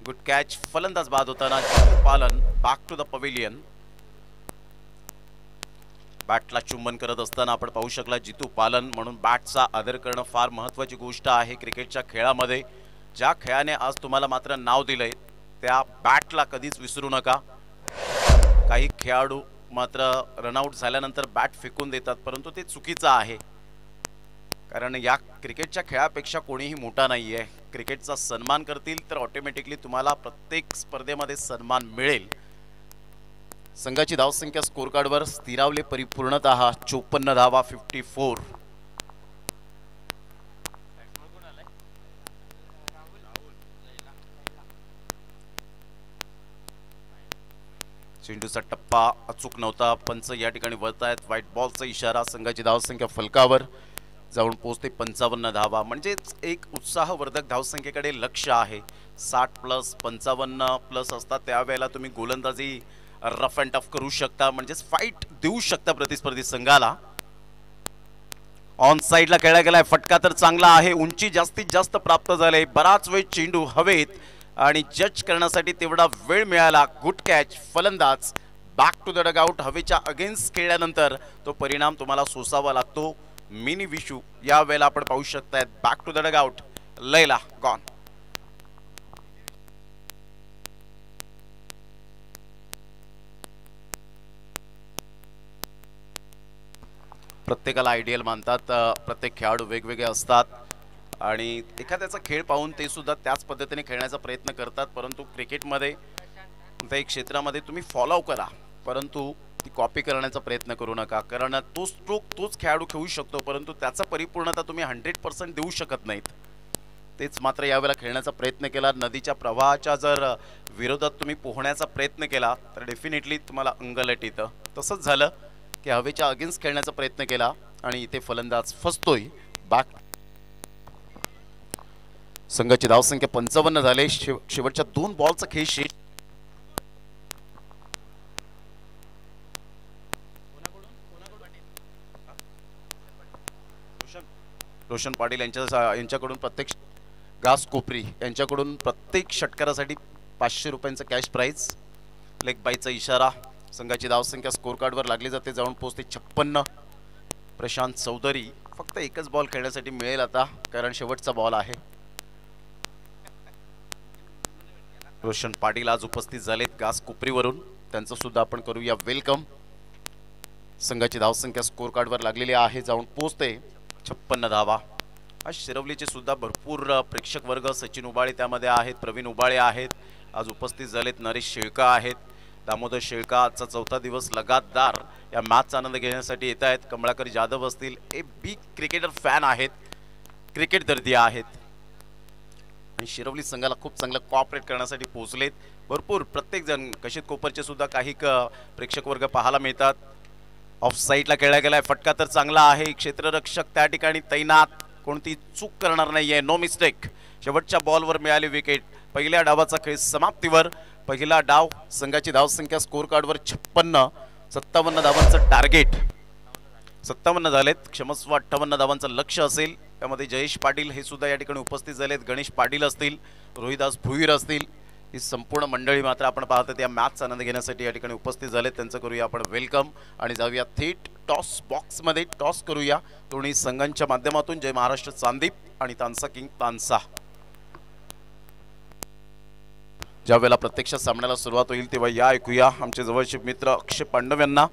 Good catch. फलंदाज बाद होताना जितू पालन बॅक टू द पवेलियन. बॅटला चुंबन करत असताना आपण पाहू शकला जितू पालन. म्हणून बॅटचा आदर करणं फार महत्त्वाची गोष्ट आहे क्रिकेटच्या खेळामध्ये. ज्या खेळाने आज तुम्हाला मात्र नाव दिलंय त्या बॅटला कधीच विसरू नका. काही खेळाडू मात्र रनआउट झाल्यानंतर बॅट फेकून देतात परंतु ते चुकीचं आहे. कारण या क्रिकेटच्या खेळापेक्षा कोणीही मोठा नाही आहे. क्रिकेटचा सन्मान करतील तर ऑटोमॅटिकली तुम्हाला प्रत्येक स्पर्धेमध्ये सन्मान मिळेल. संघाची धावसंख्या स्कोर कार्डवर स्थिरावले परिपूर्णतः 54 धावा. 54. चेंडूचा टप्पा अचूक नव्हता. पंच या ठिकाणी वळतायत. व्हाईट बॉलचा इशारा. संघाची धावसंख्या फलकावर जाऊन पोहोचते 55 धावा. म्हणजेच एक उत्साहवर्धक धावसंख्येकडे लक्ष आहे. 60 प्लस 55 प्लस असतात त्यावेळेला तुम्ही गोलंदाजी रफ अँड टफ करू शकता. म्हणजेच फाईट देऊ शकता प्रतिस्पर्धी संघाला. ऑन साइडला खेळला गेलाय. फटका तर चांगला आहे. उंची जास्तीत जास्त प्राप्त झाले. बराच वेळ चेंडू हवेत आणि जज करण्यासाठी तेवढा वेळ मिळाला. Good catch. फलंदाज बॅक टू द डगआउट. हवेच्या अगेन्स्ट खेळल्यानंतर तो परिणाम तुम्हाला सोसावा लागतो. मिनी विशू या वेळेला आपण पाहू शकताय. Back to the dugout. Laila gone. प्रत्येकाला आयडियल मानतात. प्रत्येक खेळाडू वेगवेगळे असतात आणि एखाद्याचा खेळ पाहून ते सुद्धा त्याच पद्धतीने खेळण्याचा प्रयत्न करतात. परंतु क्रिकेटमध्ये कोणत्याही क्षेत्रामध्ये तुम्ही फॉलो करा परंतु ती कॉपी करण्याचा प्रयत्न करू नका. कारण तो स्ट्रोक तोच खेळाडू खेळू शकतो परंतु त्याचा परिपूर्णता तुम्ही 100% देऊ शकत नाहीत. तेच मात्र यावेळेला खेळण्याचा प्रयत्न केला. नदीच्या प्रवाहाच्या जर विरोधात तुम्ही पोहण्याचा प्रयत्न केला तर डेफिनेटली तुम्हाला अंगलट येतं. तसंच झालं की हवेच्या अगेन्स्ट खेळण्याचा प्रयत्न केला आणि इथे फलंदाज फसतोय. बॅक. संघाची धावसंख्या 55 झाले. शेवटच्या 2 बॉलचा खेळ शेष. रोशन पाटील यांच्याकडून प्रत्येक घास कोपरी यांच्याकडून प्रत्येक षटकारासाठी 500 रुपयांचा कॅश प्राइज. लेग बायचा इशारा. संघाची धावसंख्या स्कोर कार्डवर लागली जाते. जाऊन पोहोचते 56. प्रशांत चौधरी फक्त एकच बॉल खेळण्यासाठी मिळेल आता कारण शेवटचा बॉल आहे. रोशन पाटील आज उपस्थित झालेत घास कोपरीवरून. त्यांचं सुद्धा आपण करूया वेलकम. संघाची धावसंख्या स्कोर कार्डवर लागलेली आहे. जाऊन पोहोचते 56 धावा. आज शिरवलीचे सुद्धा भरपूर प्रेक्षक वर्ग. सचिन उबाळे त्यामध्ये आहेत. प्रवीण उबाळे आहेत. आज उपस्थित झालेत. नरेश शेळका आहेत. दामोदर शेळका आजचा 4था दिवस लगातार या मॅचचा आनंद घेण्यासाठी येत आहेत. कमळाकर जाधव असतील. हे बिग क्रिकेटर फॅन आहेत. क्रिकेट दर्दी आहेत आणि शिरवली संघाला खूप चांगलं कॉपरेट करण्यासाठी पोहोचलेत. भरपूर प्रत्येक जण कशीत कोपरचे सुद्धा काही प्रेक्षक वर्ग पाहायला मिळतात. ऑफ साईडला खेळला गेलाय. फटका तर चांगला आहे. क्षेत्ररक्षक त्या ठिकाणी तैनात. कोणती चूक करणार नाहीये. No mistake. शेवटच्या बॉलवर मिळाली विकेट. पहिल्या डावाचा खेळ समाप्तीवर. पहिला डाव. संघाची धावसंख्या स्कोर कार्डवर 56. 57 धावांचं टार्गेट. 57 झालेत. क्षमस्व 58 धावांचं लक्ष असेल. त्यामध्ये जयेश पाटील हे सुद्धा या ठिकाणी उपस्थित झालेत. गणेश पाटील असतील. रोहिदास भुईर असतील. ही संपूर्ण मंडळी मात्र आपण पाहतो या मॅचचा आनंद घेण्यासाठी या ठिकाणी उपस्थित झालेत. त्यांचं करूया आपण वेलकम आणि जाऊया थेट टॉस बॉक्समध्ये. टॉस करूया दोन्ही संघांच्या माध्यमातून. जय महाराष्ट्र संदीप आणि तानसा किंग तानसा. ज्या वेळेला प्रत्यक्ष सामन्याला सुरुवात होईल तेव्हा या ऐकूया आमचे जवळचे मित्र अक्षय पांडव यांना.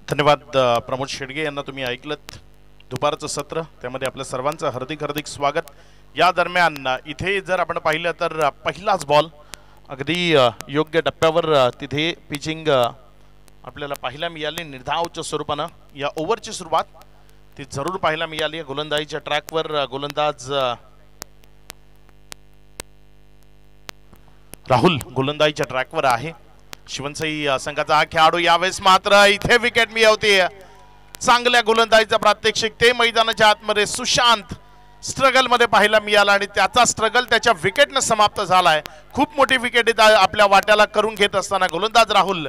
धन्यवाद प्रमोद शेडगे यांना. तुम्ही ऐकलत दुपारचं सत्र, त्यामध्ये आपल्या सर्वांचं हार्दिक हार्दिक स्वागत. या दरम्यान इथे जर आपण पाहिलं तर पहिलाच बॉल अगदी योग्य टप्प्यावर तिथे पिचिंग आपल्याला पाहायला मिळाली निर्धावच्या स्वरूपानं. या ओव्हरची सुरुवात ती जरूर पाहायला मिळाली. गोलंदाजीच्या ट्रॅकवर गोलंदाज राहुल गोलंदाजीच्या ट्रॅकवर आहे. शिवनसाई संघाचा हा खेळाडू यावेळेस मात्र इथे विकेट मिळवते. चांगल्या गोलंदाजीचा प्रात्यक्षिक ते मैदानाच्या आतमध्ये सुशांत स्ट्रगल मध्ये पाहायला मिळाला आणि त्याचा स्ट्रगल त्याच्या विकेटने समाप्त झालाय. खूप मोठी विकेट आपल्या वाट्याला करून घेत असताना गोलंदाज राहुल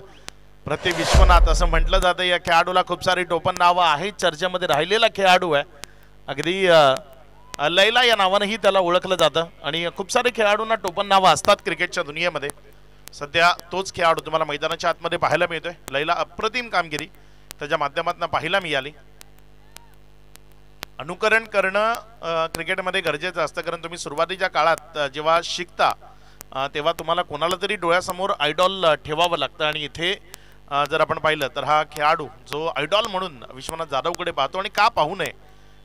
प्रति विश्वनाथ असं म्हटलं जातं. या खेळाडूला खूप सारी टोपण नावं आहेत, चर्चेमध्ये राहिलेला खेळाडू आहे अगदी लैला या नावानंही त्याला ओळखलं जातं आणि खूप सारे खेळाडूंना टोपण नावं असतात क्रिकेटच्या दुनियेमध्ये. सध्या तोच खेळाडू तुम्हाला मैदानाच्या आतमध्ये पाहायला मिळतोय. लैला अप्रतिम कामगिरी त्याच्या माध्यमातून पाहायला मिळाली. अनुकरण करणं क्रिकेटमध्ये गरजेचं असतं, कारण तुम्ही सुरुवातीच्या काळात जेव्हा शिकता तेव्हा तुम्हाला कोणाला तरी डोळ्यासमोर आयडॉल ठेवावं लागतं आणि इथे जर आपण पाहिलं तर हा खेळाडू जो आयडॉल म्हणून विश्वनाथ जाधवकडे पाहतो. आणि का पाहू नये,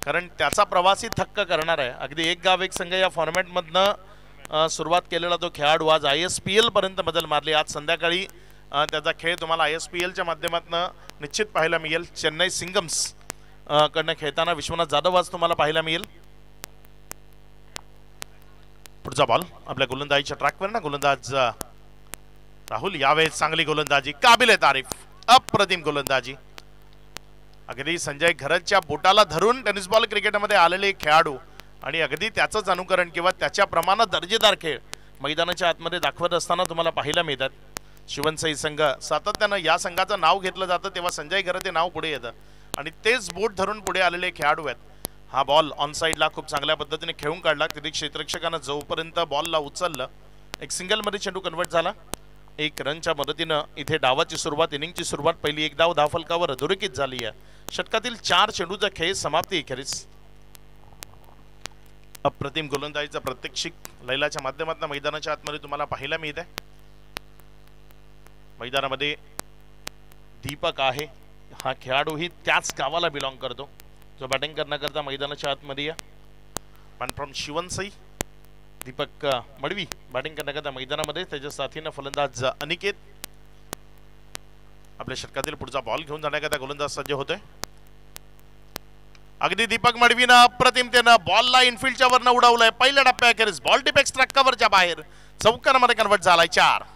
कारण त्याचा प्रवासी थक्क करणार आहे. अगदी एक गाव एक संघ या फॉर्मॅटमधनं सुरुवात केलेला तो खेळाडू आज ISPL पर्यंत बदल मारले. आज संध्याकाळी त्याचा खेळ तुम्हाला ISPLच्या माध्यमातून निश्चित पाहायला मिळेल. चेन्नई सिंगम्स कडनं खेळताना विश्वनाथ जाधव आज तुम्हाला पाहायला मिळेल. पुढचा बॉल आपल्या गोलंदाजीच्या ट्रॅकवर ना, गोलंदाज राहुल यावेळेस चांगली गोलंदाजी, काबिले तारीफ, अप्रतिम गोलंदाजी. अगदी संजय घरतच्या बोटाला धरून टेनिस बॉल क्रिकेटमध्ये आलेले खेळाडू आणि अगदी त्याचंच अनुकरण किंवा त्याच्या प्रमाणात दर्जेदार खेळ मैदानाच्या आतमध्ये दाखवत असताना तुम्हाला पाहायला मिळतात. शिवनसाई संघ सातत्यानं या संघाचं नाव घेतलं जातं तेव्हा संजय घरत हे नाव पुढे येतं आणि तेच बोट धरून पुढे आलेले खेळाडू आहेत. हा बॉल ऑन साईडला खूप चांगल्या पद्धतीने खेळून काढला. तिथे क्षेत्ररक्षकानं जोपर्यंत बॉलला उचललं एक सिंगलमध्ये चेंडू कन्वर्ट झाला. 1 रनच्या मदतीनं इथे डावाची सुरुवात, इनिंगची सुरुवात, पहिली 1 धाव धावफलकावर अधोरेखित झाली आहे. षटकातील 4 चेंडूचा खेळ समाप्ती अखेरीस. अप्रतिम गोलंदाजीचा प्रत्यक्षिक लैलाच्या माध्यमातून मैदानाच्या आतमध्ये तुम्हाला पाहायला मिळत आहे. मैदानामध्ये दीपक आहे. हा खेळाडूही त्याच गावाला बिलॉंग करतो जो बॅटिंग करण्याकरता मैदानाच्या आतमध्ये आहे. पण फ्रॉम शिवनसाई दीपक मडवी बॅटिंग करण्याकरता मैदानामध्ये, त्याच्या साथीनं फलंदाज अनिकेत. आपल्या षटकातील पुढचा बॉल घेऊन जाण्याकरता गोलंदाज सज्ज होतोय. अगदी दीपक मडवीनं अप्रतिमतेनं बॉलला इनफिल्डच्या वरनं उडवलंय. पहिल्या टप्प्याखेरीस बॉल टिपेक्स ट्रॅक कव्हरच्या बाहेर चौकारामध्ये कन्वर्ट झालाय. 4.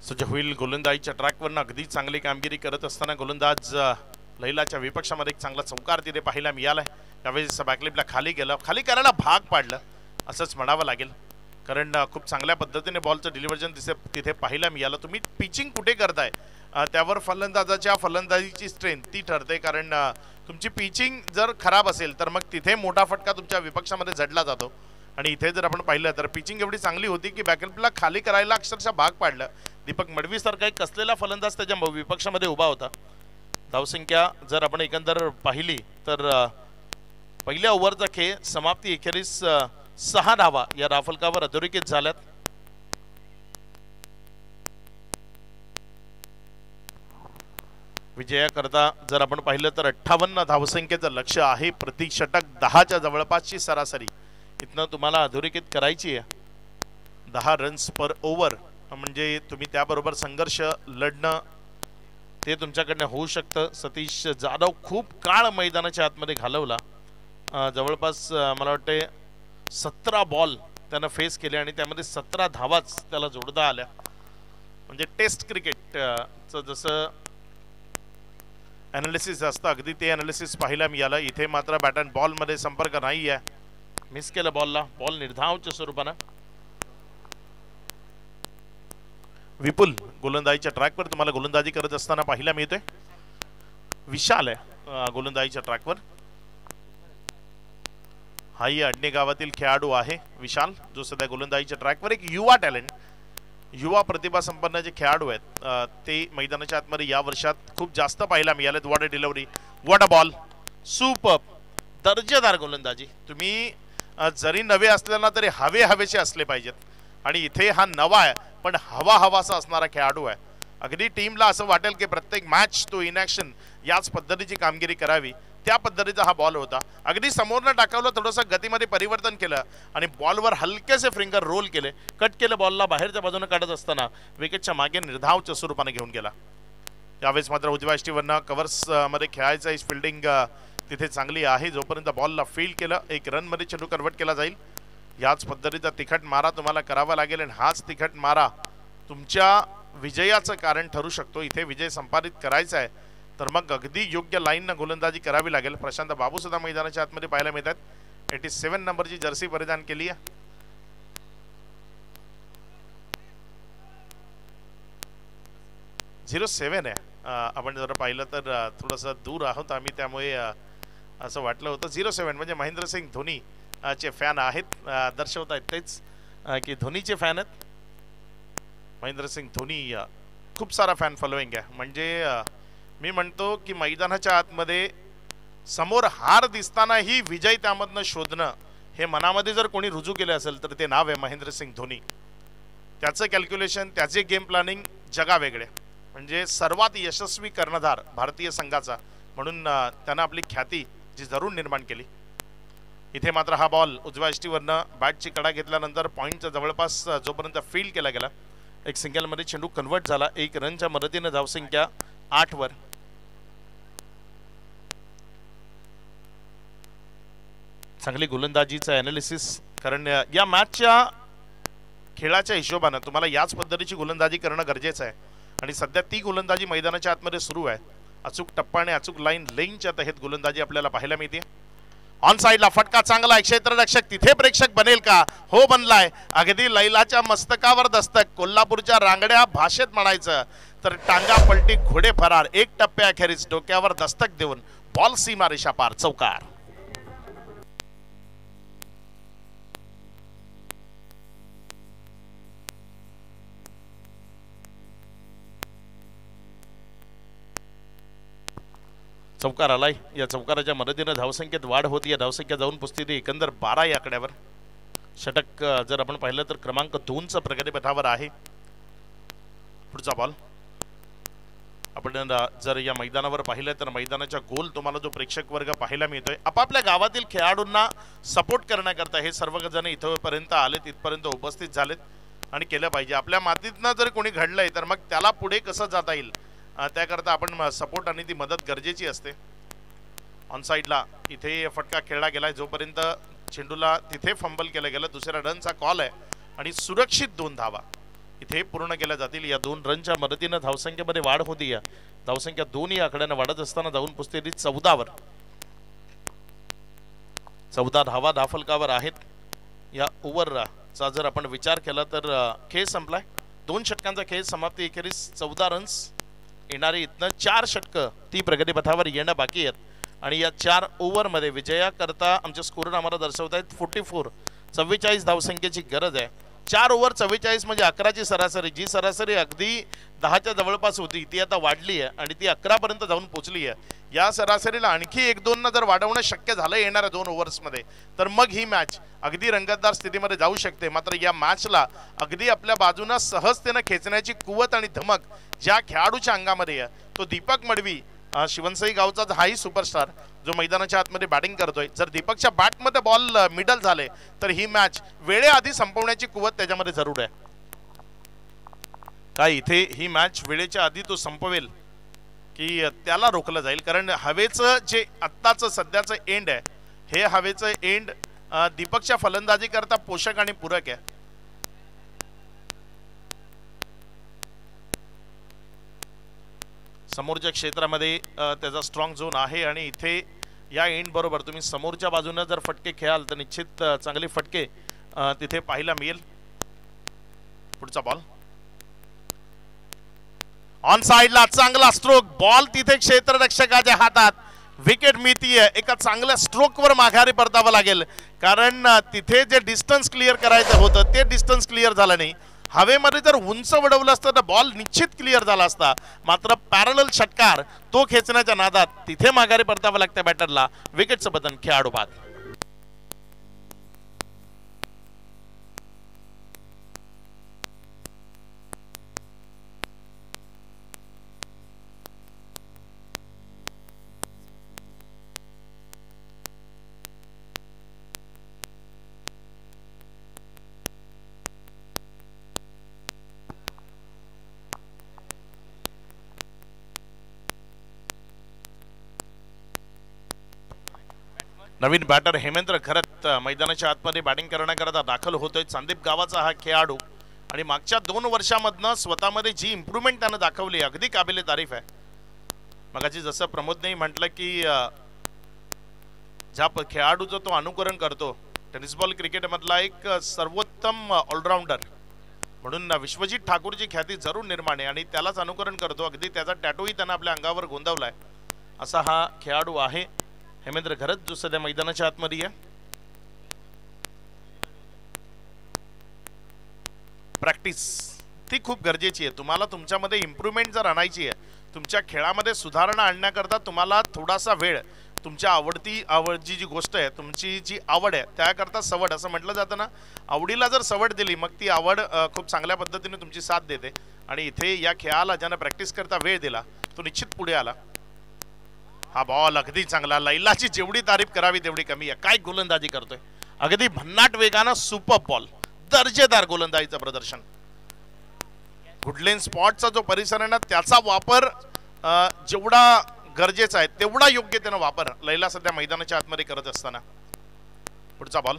सज्ज होईल गोलंदाजीच्या ट्रॅकवरनं अगदी चांगली कामगिरी करत असताना गोलंदाज लैलाच्या विपक्षामध्ये एक चांगला चौकार तिथे पाहायला मिळालाय. त्यावेळेस बॅकलिपला खाली गेलं, खाली करायला भाग पाडलं असंच म्हणावं लागेल, कारण खूप चांगल्या पद्धतीने बॉलचं डिलिव्हर्जन तिथे पाहायला मिळालं. तुम्ही पिचिंग कुठे करताय त्यावर फलंदाजाच्या फलंदाजीची स्ट्रेंथ ती ठरते, कारण तुमची पिचिंग जर खराब असेल तर मग तिथे मोठा फटका तुमच्या विपक्षामध्ये जडला जातो. आणि इथे जर आपण पाहिलं तर पिचिंग एवढी चांगली होती की बॅकलिपला खाली करायला अक्षरशः भाग पाडलं. दीपक मडवी सारखा एक कसलेला फलंदाज त्याच्या विपक्षामध्ये उभा होता. धावसंख्या जर आपण एकंदर पाहिली तर पहिल्या ओव्हरचा खेळ समाप्ती अखेरीस 6 धावा या धावफलकावर अधोरेखित झाल्यात. विजयाकरता जर आपण पाहिलं तर 58 धावसंख्येचं लक्ष्य आहे. प्रति षटक 10च्या जवळपासची सरासरी इथनं तुम्हाला अधोरेखित करायची आहे. 10 रन्स पर ओव्हर म्हणजे तुम्ही त्याबरोबर संघर्ष लढणं ते तुमच्याकडनं होऊ शकतं. सतीश जाधव खूप काळ मैदानाच्या आतमध्ये घालवला. जवळपास मला वाटते 17 बॉल त्यानं फेस केले आणि त्यामध्ये 17 धावाच त्याला जोडता आल्या. म्हणजे टेस्ट क्रिकेटचं जसं ॲनालिसिस असतं अगदी ते ॲनालिसिस पाहायला मिळालं. इथे मात्र बॅट अँड बॉलमध्ये संपर्क नाही आहे. मिस केलं बॉलला. बॉल निर्धावच्या स्वरूपानं. विपुल गोलंदाजीच्या ट्रॅकवर तुम्हाला गोलंदाजी करत असताना पाहायला मिळते. विशाल आहे गोलंदाजीच्या ट्रॅकवर. हाही अडणे गावातील खेळाडू आहे विशाल, जो सध्या गोलंदाजीच्या ट्रॅकवर एक युवा टॅलेंट, युवा प्रतिभा संपन्न जे खेळाडू आहेत ते मैदानाच्या आतमध्ये या वर्षात खूप जास्त पाहायला मिळालेत. What a delivery, what a ball, super दर्जेदार गोलंदाजी. तुम्ही जरी नवे असलेला तरी हवेचे असले पाहिजेत आणि इथे हा नवा आहे पण हवासा असणारा खेळाडू आहे. अगदी टीमला असं वाटेल की प्रत्येक मॅच तो इन ॲक्शन याच पद्धतीची कामगिरी करावी, त्या पद्धतीचा हा बॉल होता. अगदी समोरनं टाकावलं, थोडंसं गतीमध्ये परिवर्तन केलं आणि बॉलवर हलकेसे फिंगर रोल केले, कट केलं, बॉलला बाहेरच्या बाजूने काढत असताना विकेटच्या मागे निर्धावच्या स्वरूपाने घेऊन गेला. यावेळेस मात्र उजव्या यष्टीवरनं कव्हर्स मध्ये खेळायचं आहे. फिल्डिंग तिथे चांगली आहे. जोपर्यंत बॉलला फील्ड केलं एक रन मध्ये चेंडू कन्वर्ट केला जाईल. याच पद्धतीचा तिखट मारा तुम्हाला करावा लागेल आणि हाच तिखट मारा तुमच्या विजयाचं कारण ठरू शकतो. इथे विजय संपादित करायचा आहे तर मग अगदी योग्य लाईननं गोलंदाजी करावी लागेल. प्रशांत बाबू सुद्धा मैदानाच्या आतमध्ये पाहायला मिळतात. 87 नंबरची जर्सी परिधान केली आहे. झिरो 7 आहे. आपण जर पाहिलं तर थोडंसं दूर आहोत आम्ही त्यामुळे असं वाटलं होतं. 07 म्हणजे महेंद्रसिंग धोनी चे फॅन आहेत. दर्शवत आहेत तेच की धोनीचे फॅन आहेत. महेंद्रसिंग धोनी खूप सारा फॅन फॉलोईंग आहे. म्हणजे मी म्हणतो की मैदानाच्या आतमध्ये समोर हार दिसतानाही विजय त्यामधनं शोधणं हे मनामध्ये जर कोणी रुजू केले असेल तर ते नाव आहे महेंद्रसिंग धोनी. त्याचं कॅल्क्युलेशन त्याचे गेम प्लॅनिंग जगावेगळे. म्हणजे सर्वात यशस्वी कर्णधार भारतीय संघाचा म्हणून त्यानं आपली ख्याती जी जरूर निर्माण केली. इथे मात्र हा बॉल उजव्या यष्टीवरनं बॅटची कडा घेतल्यानंतर पॉईंटच्या जवळपास जोपर्यंत फील्ड केला गेला एक सिंगलमध्ये चेंडू कन्वर्ट झाला. 1 रनच्या मदतीनं धावसंख्या 8 वर. चांगली गोलंदाजीचं ॲनालिसिस कारण या मॅचच्या खेळाच्या हिशोबानं तुम्हाला याच पद्धतीची गोलंदाजी करणं गरजेचं आहे आणि सध्या ती गोलंदाजी मैदानाच्या आतमध्ये सुरू आहे. अचूक टप्पा आणि अचूक लेनच्या तहत गोलंदाजी आपल्याला पाहायला मिळते. ऑन साइडला फटका चांगला आहे. क्षेत्ररक्षक तिथे प्रेक्षक बनेल का? हो बनलाय. अगदी लैलाच्या मस्तकावर दस्तक. कोल्हापूरच्या रांगड्या भाषेत म्हणायचं तर टांगा पलटी घोडे फरार. 1 टप्प्याखेरीज डोक्यावर दस्तक देऊन बॉल सीमा रेषा पार चौकार. चौकार आलाय. या चौकाराच्या मदतीनं धावसंख्येत वाढ होती. या धावसंख्या जाऊन पुस्ती एकंदर 12 या आकड्यावर. षटक जर आपण पाहिलं तर क्रमांक 2चं प्रगतीपथावर आहे. पुढचा बॉल आपण जर या मैदानावर पाहिलं तर मैदानाच्या गोल तुम्हाला जो प्रेक्षक वर्ग पाहायला मिळतोय आपापल्या गावातील खेळाडूंना सपोर्ट करण्याकरता हे सर्वजण इथपर्यंत आले तिथपर्यंत उपस्थित झालेत आणि केलं पाहिजे. आपल्या मातीतनं जर कोणी घडलंय तर मग त्याला पुढे कसं जाता येईल त्याकरता आपण सपोर्ट आणि ती मदत गरजेची असते. ऑन साइडला इथे फटका खेळला गेलाय. जोपर्यंत चेंडूला तिथे फंबल केलं गेलं. दुसऱ्या रनचा कॉल आहे आणि सुरक्षित 2 धावा इथे पूर्ण केल्या जातील. या 2 रनच्या मदतीनं धावसंख्येमध्ये वाढ होती. या धावसंख्या 2 या आकड्यानं वाढत असताना जाऊन पुसते 14 वर. 14 धावा धाफलकावर आहेत. या ओव्हरचा जर आपण विचार केला तर खेळ संपलाय. 2 षटकांचा खेळ समाप्ती एखेरीस 14 रन्स येणारे इथनं 4 षटकं ती प्रगतीपथावर येणं बाकी आहेत आणि या 4 ओव्हरमध्ये विजयाकरता आमच्या स्कोरर आम्हाला दर्शवत आहेत 44 धावसंख्येची गरज आहे. 4 ओव्हर 44 म्हणजे 11ची सरासरी. जी सरासरी अगदी 10च्या जवळपास होती ती आता वाढली आहे आणि ती 11 पर्यंत जाऊन पोहोचली आहे. या सरासरीला आणखी 1-2 जर वाढवणं शक्य झालं येणाऱ्या 2 ओव्हर्समध्ये तर मग ही मॅच अगदी रंगतदार स्थितीमध्ये जाऊ शकते. मात्र या मॅचला अगदी आपल्या बाजूनं सहजतेनं खेचण्याची कुवत आणि धमक ज्या खेळाडूच्या अंगामध्ये आहे तो दीपक मडवी. शिवनसई गावचा हाही सुपरस्टार जो मैदानाच्या आतमध्ये बॅटिंग करतोय. जर दीपकच्या बॅटमध्ये बॉल मिडल झाले तर ही मॅच वेळेआधी संपवण्याची कुवत त्याच्यामध्ये जरूर आहे. काय इथे ही मॅच वेळेच्या आधी तो संपवेल की त्याला रोखलं जाईल कारण हवेचं जे आत्ताचं सध्याचं एंड आहे हे हवेचं एंड दीपकच्या फलंदाजी करता पोषक आणि पूरक आहे. समोरच्या क्षेत्रामध्ये त्याचा स्ट्रॉंग झोन आहे आणि इथे या एंड बरोबर तुम्ही समोरच्या बाजूने जर फटके खेळाल तर निश्चित चांगले फटके तिथे पाहायला मिळेल. पुढचा बॉल ऑन साइडला चांगला स्ट्रोक. बॉल तिथे क्षेत्ररक्षकाच्या हातात. विकेट मिळतीये. एका चांगल्या स्ट्रोकवर माघारी परतावं लागेल कारण तिथे जे डिस्टन्स क्लिअर करायचं होतं ते डिस्टन्स क्लिअर झालं नाही. हवेमध्ये जर उंच वडवलं असतं तर बॉल निश्चित क्लिअर झाला असता. मात्र पॅरलल षटकार तो खेचण्याच्या नादात तिथे माघारी परतावं लागतं बॅटरला. विकेटचं बदन खेळाडू बाद. नवीन बॅटर हेमेंद्र खरत मैदानाच्या आतमध्ये बॅटिंग करण्याकरता दाखल होतोय. चांदीप गावाचा हा खेळाडू आणि मागच्या 2 वर्षांमधनं स्वतःमध्ये जी इम्प्रूव्हमेंट त्यानं दाखवली अगदी काबिले तारीफ आहे. मगाची जसं प्रमोदने म्हटलं की ज्या खेळाडूचं तो अनुकरण करतो टेनिस बॉल क्रिकेटमधला एक सर्वोत्तम ऑलराऊंडर म्हणून विश्वजित ठाकूरची ख्याती जरूर निर्माण आहे आणि त्यालाच अनुकरण करतो. अगदी त्याचा टॅटूही त्यानं आपल्या अंगावर गोंदवलाय असा हा खेळाडू आहे हेमेंद्र खरत, जो सध्या मैदानाच्या आतमध्ये आहे. प्रॅक्टिस ती खूप गरजेची आहे. तुम्हाला तुमच्यामध्ये इम्प्रूव्हमेंट जर आणायची आहे, तुमच्या खेळामध्ये सुधारणा आणण्याकरता तुम्हाला थोडासा वेळ तुमच्या आवडची जी गोष्ट आहे, तुमची जी आवड आहे त्याकरता सवड असं म्हटलं जातं ना, आवडीला जर सवड दिली मग ती आवड खूप चांगल्या पद्धतीने तुमची साथ देते. आणि इथे या खेळाला ज्यानं प्रॅक्टिस करता वेळ दिला तो निश्चित पुढे आला. हा बॉल अगदी चांगला, लैलाची जेवढी तारीफ करावी तेवढी कमी आहे. काय गोलंदाजी करतोय, अगदी भन्नाट वेगानं सुपर बॉल, दर्जेदार गोलंदाजीचं प्रदर्शन. गुडलेन स्पॉटचा जो परिसर आहे ना त्याचा वापर जेवढा गरजेचा आहे तेवढा योग्य त्यानं वापर लैला सध्या मैदानाच्या आतमध्ये करत असताना. पुढचा ball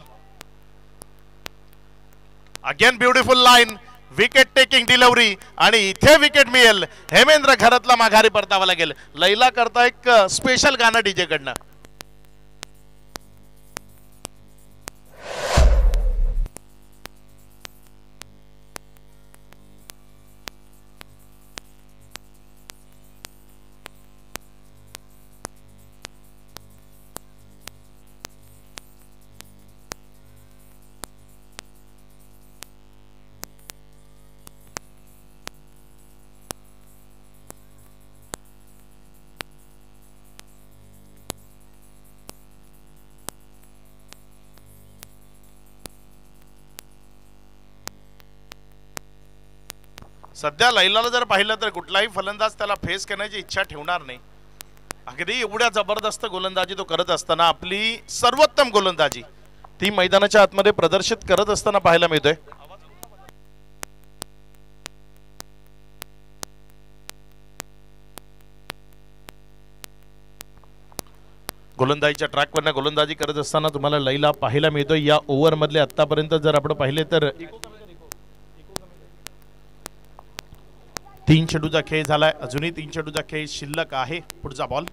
again beautiful line, wicket taking delivery आणि इथे विकेट मिळेल. हेमेंद्र खरतला माघारी परतावा लागेल. लैला करता एक स्पेशल गाणं डीजे कडनं. सध्या लैलाला जर पाहिलं तर कुठलाही फलंदाज त्याला फेस करण्याची इच्छा ठेवणार नाही. अगदी एवढ्या जबरदस्त गोलंदाजी तो करत असताना आपली सर्वोत्तम गोलंदाजी ती मैदानाच्या आतमध्ये प्रदर्शित करत असताना पाहायला मिळतोय. गोलंदाजीच्या ट्रॅकवरनं गोलंदाजी करत असताना तुम्हाला लैला पाहायला मिळतोय. या ओव्हर मधले आतापर्यंत जर आपण पाहिले तर 3 चेंडूचा खेळ झालाय. अजूनही 3 चेंडूचा खेळ शिल्लक आहे. पुढचा बॉल,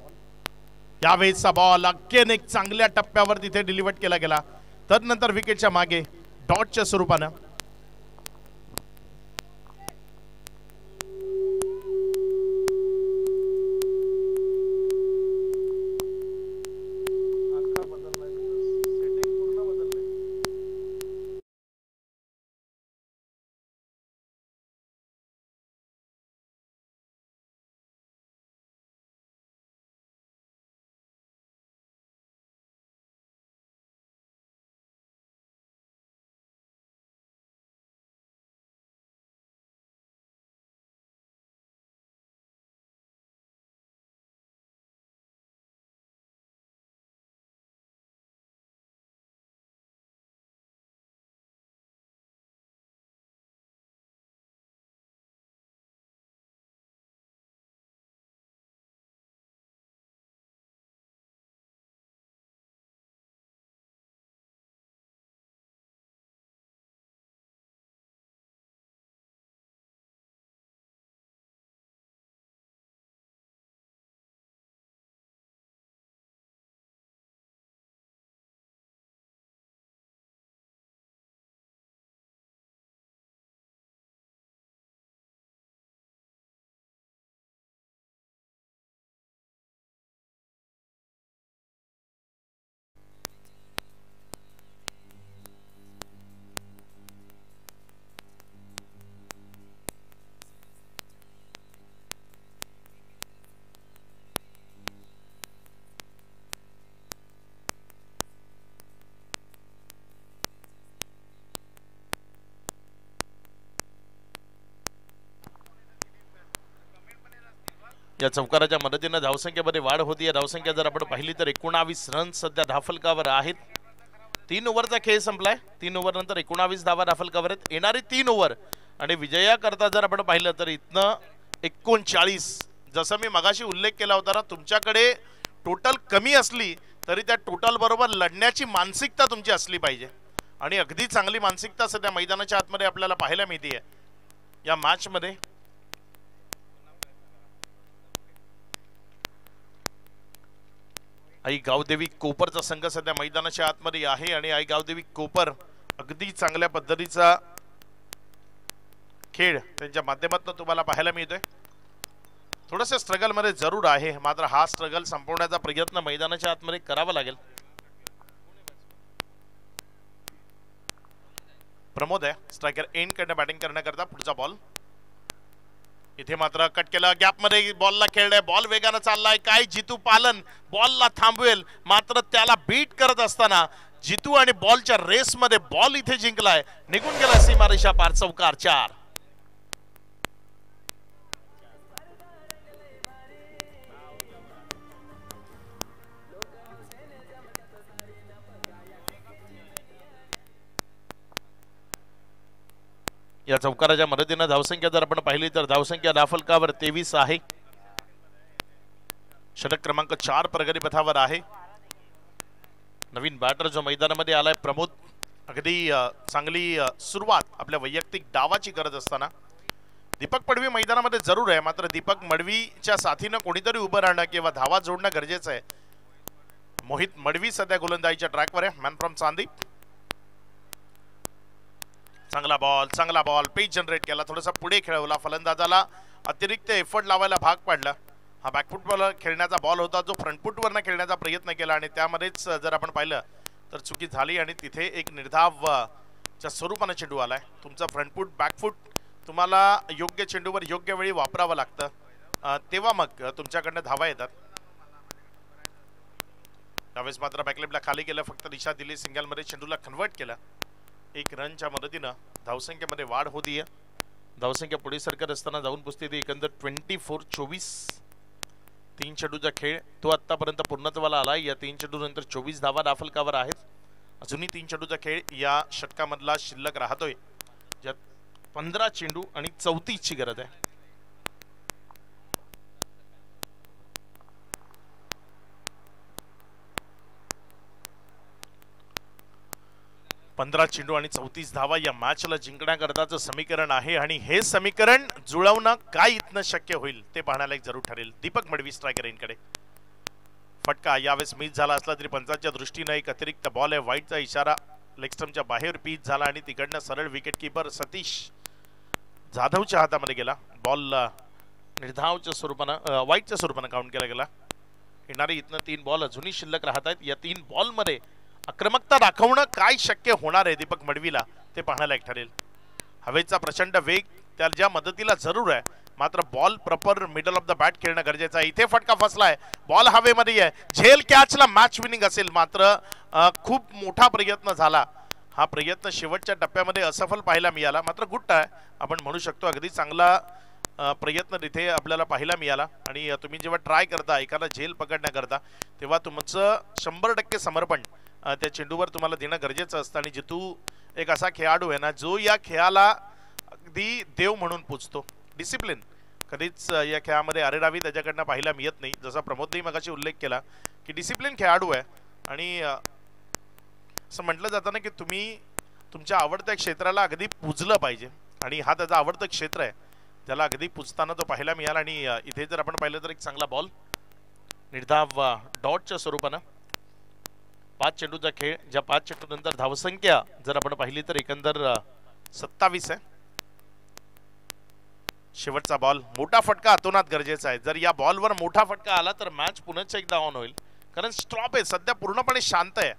यावेळेचा बॉल अगेन एक चांगल्या टप्प्यावर तिथे डिलिव्हर केला गेला. तदनंतर विकेटच्या मागे डॉटच्या स्वरूपानं या चौकाराच्या मदतीने धावसंख्येमध्ये वाढ होती. धावसंख्या जर आपण पाहिली तर 19 रन सध्या धाफलकावर आहेत. 3 ओव्हरचा खेळ संपलाय. 3 ओव्हर नंतर 19 धावा धाफलकावर आहेत. येणारी 3 ओव्हर आणि विजयाकरता जर आपण पाहिलं तर इथनं 39, जसं मी मगाशी उल्लेख केला होता ना, तुमच्याकडे टोटल कमी असली तरी त्या टोटल बरोबर लढण्याची मानसिकता तुमची असली पाहिजे आणि अगदी चांगली मानसिकता सध्या मैदानाच्या आतमध्ये आपल्याला पाहायला मिळते या मॅच मध्ये. आई गावदेवी कोपरचा संघ सध्या मैदानाच्या आतमध्ये आहे आणि आई गावदेवी कोपर अगदी चांगल्या पद्धतीचा खेळ त्यांच्या माध्यमातून तुम्हाला पाहायला मिळतोय. थोडंसं स्ट्रगल मध्ये जरूर आहे, मात्र हा स्ट्रगल संपवण्याचा प्रयत्न मैदानाच्या आतमध्ये करावा लागेल. प्रमोद आहे स्ट्रायकर एंड कडे बॅटिंग करण्याकरता. पुढचा बॉल इथे मात्र कट केला, गॅप मध्ये बॉलला खेळलाय, बॉल वेगानं चाललाय. काय जितू पालन बॉलला थांबवेल, मात्र त्याला बीट करत असताना जितू आणि बॉलच्या रेस मध्ये बॉल इथे जिंकलाय, निघून गेला सीमारेषा पार. चौकार 4. या चौकाराच्या मदतीने धावसंख्या जर आपण पाहिली तर धावसंख्या दाफलकावर 23 आहे. षटक क्रमांक 4 प्रगती पथावर आहे. नवीन बॅटर जो मैदानामध्ये आलाय प्रमोद, अगदी चांगली सुरुवात आपल्या वैयक्तिक डावाची करत असताना. दीपक पडवी मैदानामध्ये जरूर आहे, मात्र दीपक मडवीच्या साथीनं कोणीतरी उभं राहणं किंवा धावा जोडणं गरजेचं आहे. मोहित मडवी सध्या गोलंदाजीच्या ट्रॅकवर आहे, मॅन फ्रॉम चांदी. चांगला बॉल पेज जनरेट केला, थोडासा पुढे खेळवला, फलंदाजाला अतिरिक्त एफर्ट लावायला भाग पाडला. हा बॅकफुटवर खेळण्याचा बॉल होता जो फ्रंटफुटवरनं खेळण्याचा प्रयत्न केला आणि त्यामध्येच जर आपण पाहिलं तर चुकी झाली आणि तिथे एक निर्धावच्या स्वरूपाने चेंडू आलाय. तुमचा फ्रंटफुट बॅकफुट तुम्हाला योग्य चेंडूवर योग्य वेळी वापरावं लागतं, तेव्हा मग तुमच्याकडनं धावा येतात. त्यावेळेस मात्र बॅकलेपला खाली गेलं, फक्त दिशा दिली, सिंगलमध्ये चेंडूला कन्वर्ट केला. 1 रनच्या मदतीनं धावसंख्येमध्ये वाढ होतीये. धावसंख्या पुढे सरकत असताना जाऊन पुसते ती एकंदर 24-24. 3 चेंडूचा खेळ तो आतापर्यंत पूर्णत्वाला आला. या 3 चेंडू नंतर 24 धावा दाफलकावर आहेत. अजूनही 3 चेंडूचा खेळ या षटकामधला शिल्लक राहतोय, ज्यात 15 चेंडू आणि 34ची गरज आहे. 15 चेंडू आणि 34 धावा या मॅचला जिंकण्याकरताचं समीकरण आहे आणि हे समीकरण जुळवणं काय इथनं शक्य होईल ते पाहण्याला जरूर ठरेल. दीपक मडवी स्ट्रायकर इनकडे. फटका यावेळेस मिस झाला असला तरी पंचांच्या दृष्टीनं एक अतिरिक्त बॉल आहे. वाईटचा इशारा लेग स्टंपच्या बाहेर पिच झाला आणि तिकडनं सरळ विकेट कीपर सतीश जाधवच्या हातामध्ये गेला. बॉल निर्धावच्या स्वरूपानं वाईटच्या स्वरूपानं काउंट केला गेला. येणारे इथनं 3 बॉल अजूनही शिल्लक राहत आहेत. या 3 बॉलमध्ये आक्रमकता दाखवणं काय शक्य होणार आहे दीपक मडवीला ते पाहण्याला ठरेल. हवेचा प्रचंड वेग त्याच्या मदतीला जरूर आहे, मात्र ball proper middle of the bat खेळणं गरजेचं आहे. इथे फटका फसलाय, बॉल हवेमध्ये आहे, झेल कॅचला मॅच विनिंग असेल, मात्र खूप मोठा प्रयत्न झाला. हा प्रयत्न शेवटच्या टप्प्यामध्ये असफल पाहायला मिळाला, मात्र गुड आहे आपण म्हणू शकतो. अगदी चांगला प्रयत्न तिथे आपल्याला पाहायला मिळाला. आणि तुम्ही जेव्हा ट्राय करता एखादा झेल पकडण्याकरता, तेव्हा तुमचं 100% समर्पण त्या चेंडूवर तुम्हाला देणं गरजेचं असतं. आणि जितू एक असा खेळाडू आहे ना जो या खेळाला अगदी देव म्हणून पूजतो. डिसिप्लिन कधीच या खेळामध्ये अरेरावी त्याच्याकडनं पाहायला मिळत नाही. जसा प्रमोदने मगाशी उल्लेख केला की डिसिप्लिन खेळाडू आहे आणि असं म्हटलं जातं ना की तुम्ही तुमच्या आवडत्या क्षेत्राला अगदी पूजलं पाहिजे आणि हा त्याचा आवडतं क्षेत्र आहे, त्याला अगदी पूजताना तो पाहायला मिळाला. आणि इथे जर आपण पाहिलं तर एक चांगला बॉल निर्धाव डॉटच्या स्वरूपानं. 5 चेंडूचा खेळ, ज्या 5 चेंडू नंतर धावसंख्या जर आपण पाहिली तर एकंदर 27 आहे. शेवटचा बॉल, मोठा फटका अतोनात गरजेचा आहे. जर या बॉलवर मोठा फटका आला तर मॅच पुन्हा एकदा ऑन होईल, कारण स्टॉप आहे सध्या, पूर्णपणे शांत आहे.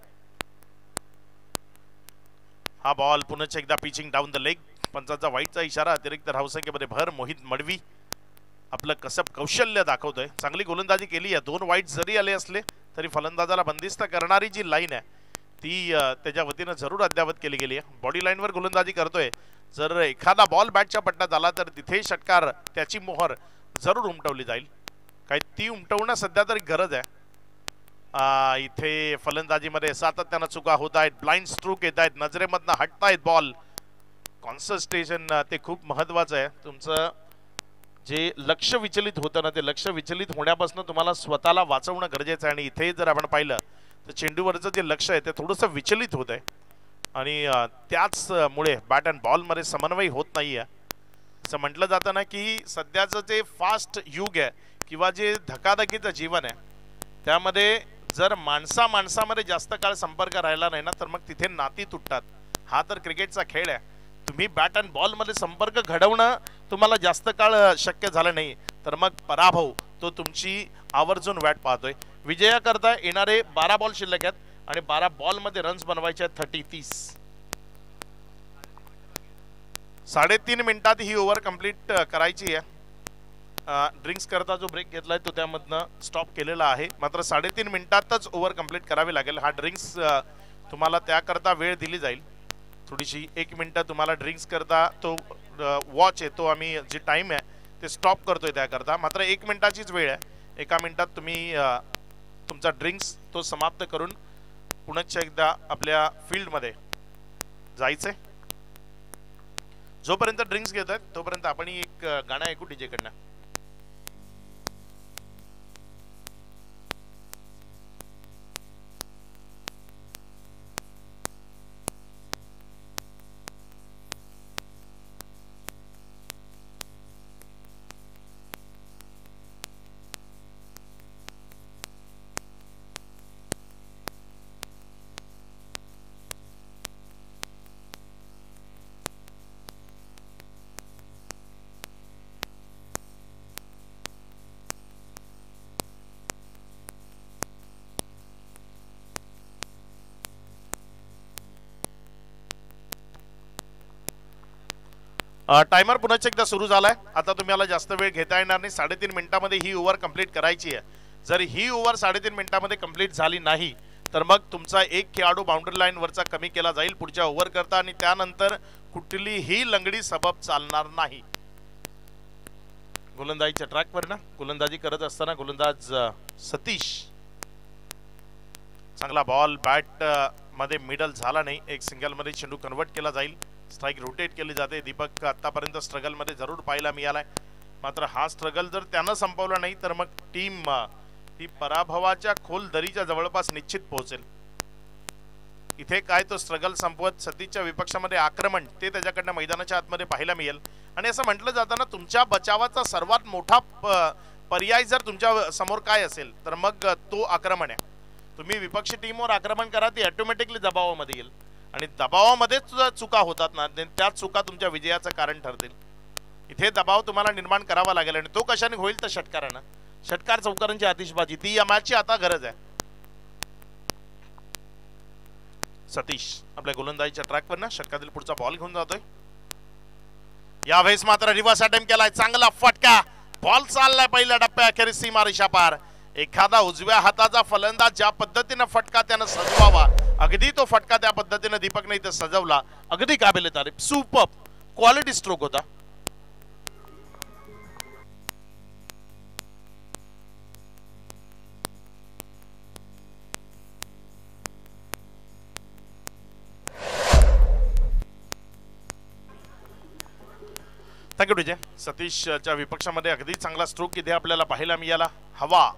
हा बॉल पुन्हा एकदा पिचिंग डाऊन द लेग. पंचाचा वाईटचा इशारा. अतिरिक्त धावसंख्येमध्ये भर. मोहित मडवी आपलं कसब कौशल्य दाखवतोय. चांगली गोलंदाजी केली आहे. 2 वाईट जरी आले असले तरी फलंदाजाला बंदिस्त करणारी जी लाईन आहे ती त्याच्या वतीनं जरूर अद्यावत केली गेली आहे. बॉडी लाईनवर गोलंदाजी करतोय. जर एखादा बॉल बॅटच्या पट्ट्यात आला तर तिथे षटकार त्याची मोहर जरूर उमटवली जाईल. काय ती उमटवणं सध्या तरी गरज आहे. इथे फलंदाजीमध्ये सातत्यानं चुका होत आहेत. ब्लाइंड स्ट्रोक येत आहेत, नजरेमधनं हटतायत बॉल. कॉन्सन्ट्रेशन ते खूप महत्वाचं आहे. तुमचं जे लक्ष विचलित होतं ना, ते लक्ष विचलित होण्यापासून तुम्हाला स्वतःला वाचवणं गरजेचं आहे. आणि इथे जर आपण पाहिलं तर चेंडूवरचं जे लक्ष आहे ते थोडंसं विचलित होत आहे आणि त्याचमुळे बॅट अँड बॉलमध्ये समन्वय होत नाही आहे. असं म्हटलं जातं ना की सध्याचं जे फास्ट युग आहे किंवा जे धकाधकीचं जीवन आहे त्यामध्ये जर माणसामध्ये जास्त काळ संपर्क राहिला नाही ना तर मग तिथे नाती तुटतात. हा तर क्रिकेटचा खेळ आहे. तुम्ही बॅट अँड बॉलमध्ये संपर्क घडवणं तुम्हाला जास्त काळ शक्य झालं नाही तर मग पराभव तो तुमची आवर्जून वाट पाहतोय. विजयाकरता येणारे 12 बॉल शिल्लक आहेत आणि 12 बॉलमध्ये रन्स बनवायचे आहेत 30. 3.5 मिनिटात ही ओव्हर कंप्लीट करायची आहे. ड्रिंक्स करता जो ब्रेक घेतलाय तो त्यामधनं स्टॉप केलेला आहे. मात्र 3.5 मिनिटातच ओव्हर कंप्लीट करावी लागेल. हा ड्रिंक्स तुम्हाला त्याकरता वेळ दिली जाईल थोडीशी. 1 मिनिट तुम्हाला ड्रिंक्स करता तो वॉच आहे तो आम्ही जे टाइम आहे ते स्टॉप करतोय त्याकरता. मात्र 1 मिनिटाचीच वेळ आहे. 1 मिनिटात तुम्ही तुमचा ड्रिंक्स तो समाप्त करून पुन्हा एकदा आपल्या फील्डमध्ये जायचंय. जोपर्यंत ड्रिंक्स घेत आहेत तोपर्यंत आपण एक गाणं ऐकू डीजे कडनं. टायमर पुन्हा एकदा सुरू झालाय. आता तुम्हाला जास्त वेळ घेता येणार नाही. 3.5 मिनिटांमध्ये ही ओव्हर कंप्लीट करायची आहे. जर ही ओव्हर 3.5 मिनिटांमध्ये कंप्लीट झाली नाही तर मग तुमचा एक खेळाडू बाउंड्री लाईन वरचा कमी केला जाईल पुढच्या ओव्हर करता आणि त्यानंतर कुठलीही लंगडी सबब चालणार नाही. गोलंदाजीच्या ट्रॅकवर ना गोलंदाजी करत असताना गोलंदाज सतीश चांगला बॉल बॅट मध्ये मिडल झाला नाही. एक सिंगल मध्ये चेंडू कन्वर्ट केला जाईल. स्ट्राइक रोटेट केली जाते. दीपक आतापर्यंत स्ट्रगल मध्ये जरूर पाहायला मिळालाय. मात्र हा स्ट्रगल जर त्यानं संपवला नाही तर मग टीम ही पराभवाच्या खोल दरीच्या जवळपास निश्चित पोहोचेल. इथे काय तो स्ट्रगल संपवत सतीशच्या विपक्षामध्ये आक्रमण ते त्याच्याकडनं मैदानाच्या आतमध्ये पाहायला मिळेल. आणि असं म्हटलं जातं ना तुमच्या बचावाचा सर्वात मोठा पर्याय जर तुमच्या समोर काय असेल तर मग तो आक्रमण आहे. तुम्ही विपक्षी टीमवर आक्रमण करा ती ऑटोमॅटिकली दबावामध्ये येईल आणि दबावामध्येच चुका होतात ना त्याच चुका तुमच्या विजयाचं कारण ठरतील. इथे दबाव तुम्हाला निर्माण करावा लागेल आणि तो कशाने होईल तर षटकारानं. षटकार चौकारांची आतिषबाजी ती या मॅचची आता गरज आहे. सतीश आपल्या गोलंदाजीच्या ट्रॅकवर ना षटकातील पुढचा बॉल घेऊन जातोय. यावेळेस मात्र रिव्हर्स अटेम्प्ट केलाय. चांगला फटका बॉल चाललाय पहिल्या टप्प्या अखेरीस सीमा रेषा पार. एखादा उजव्या हाताचा फलंदाज ज्या पद्धतीने फटका त्यानं सजवावा अगदी तो फटका त्या पद्धतीने दीपकने इथे सजवला. अगदी काबिल तारीफ. सुपर क्वालिटी स्ट्रोक होता. Thank you DJ. सतीशच्या विपक्षामध्ये अगदी चांगला स्ट्रोक इथे आपल्याला पाहायला मिळाला. हवा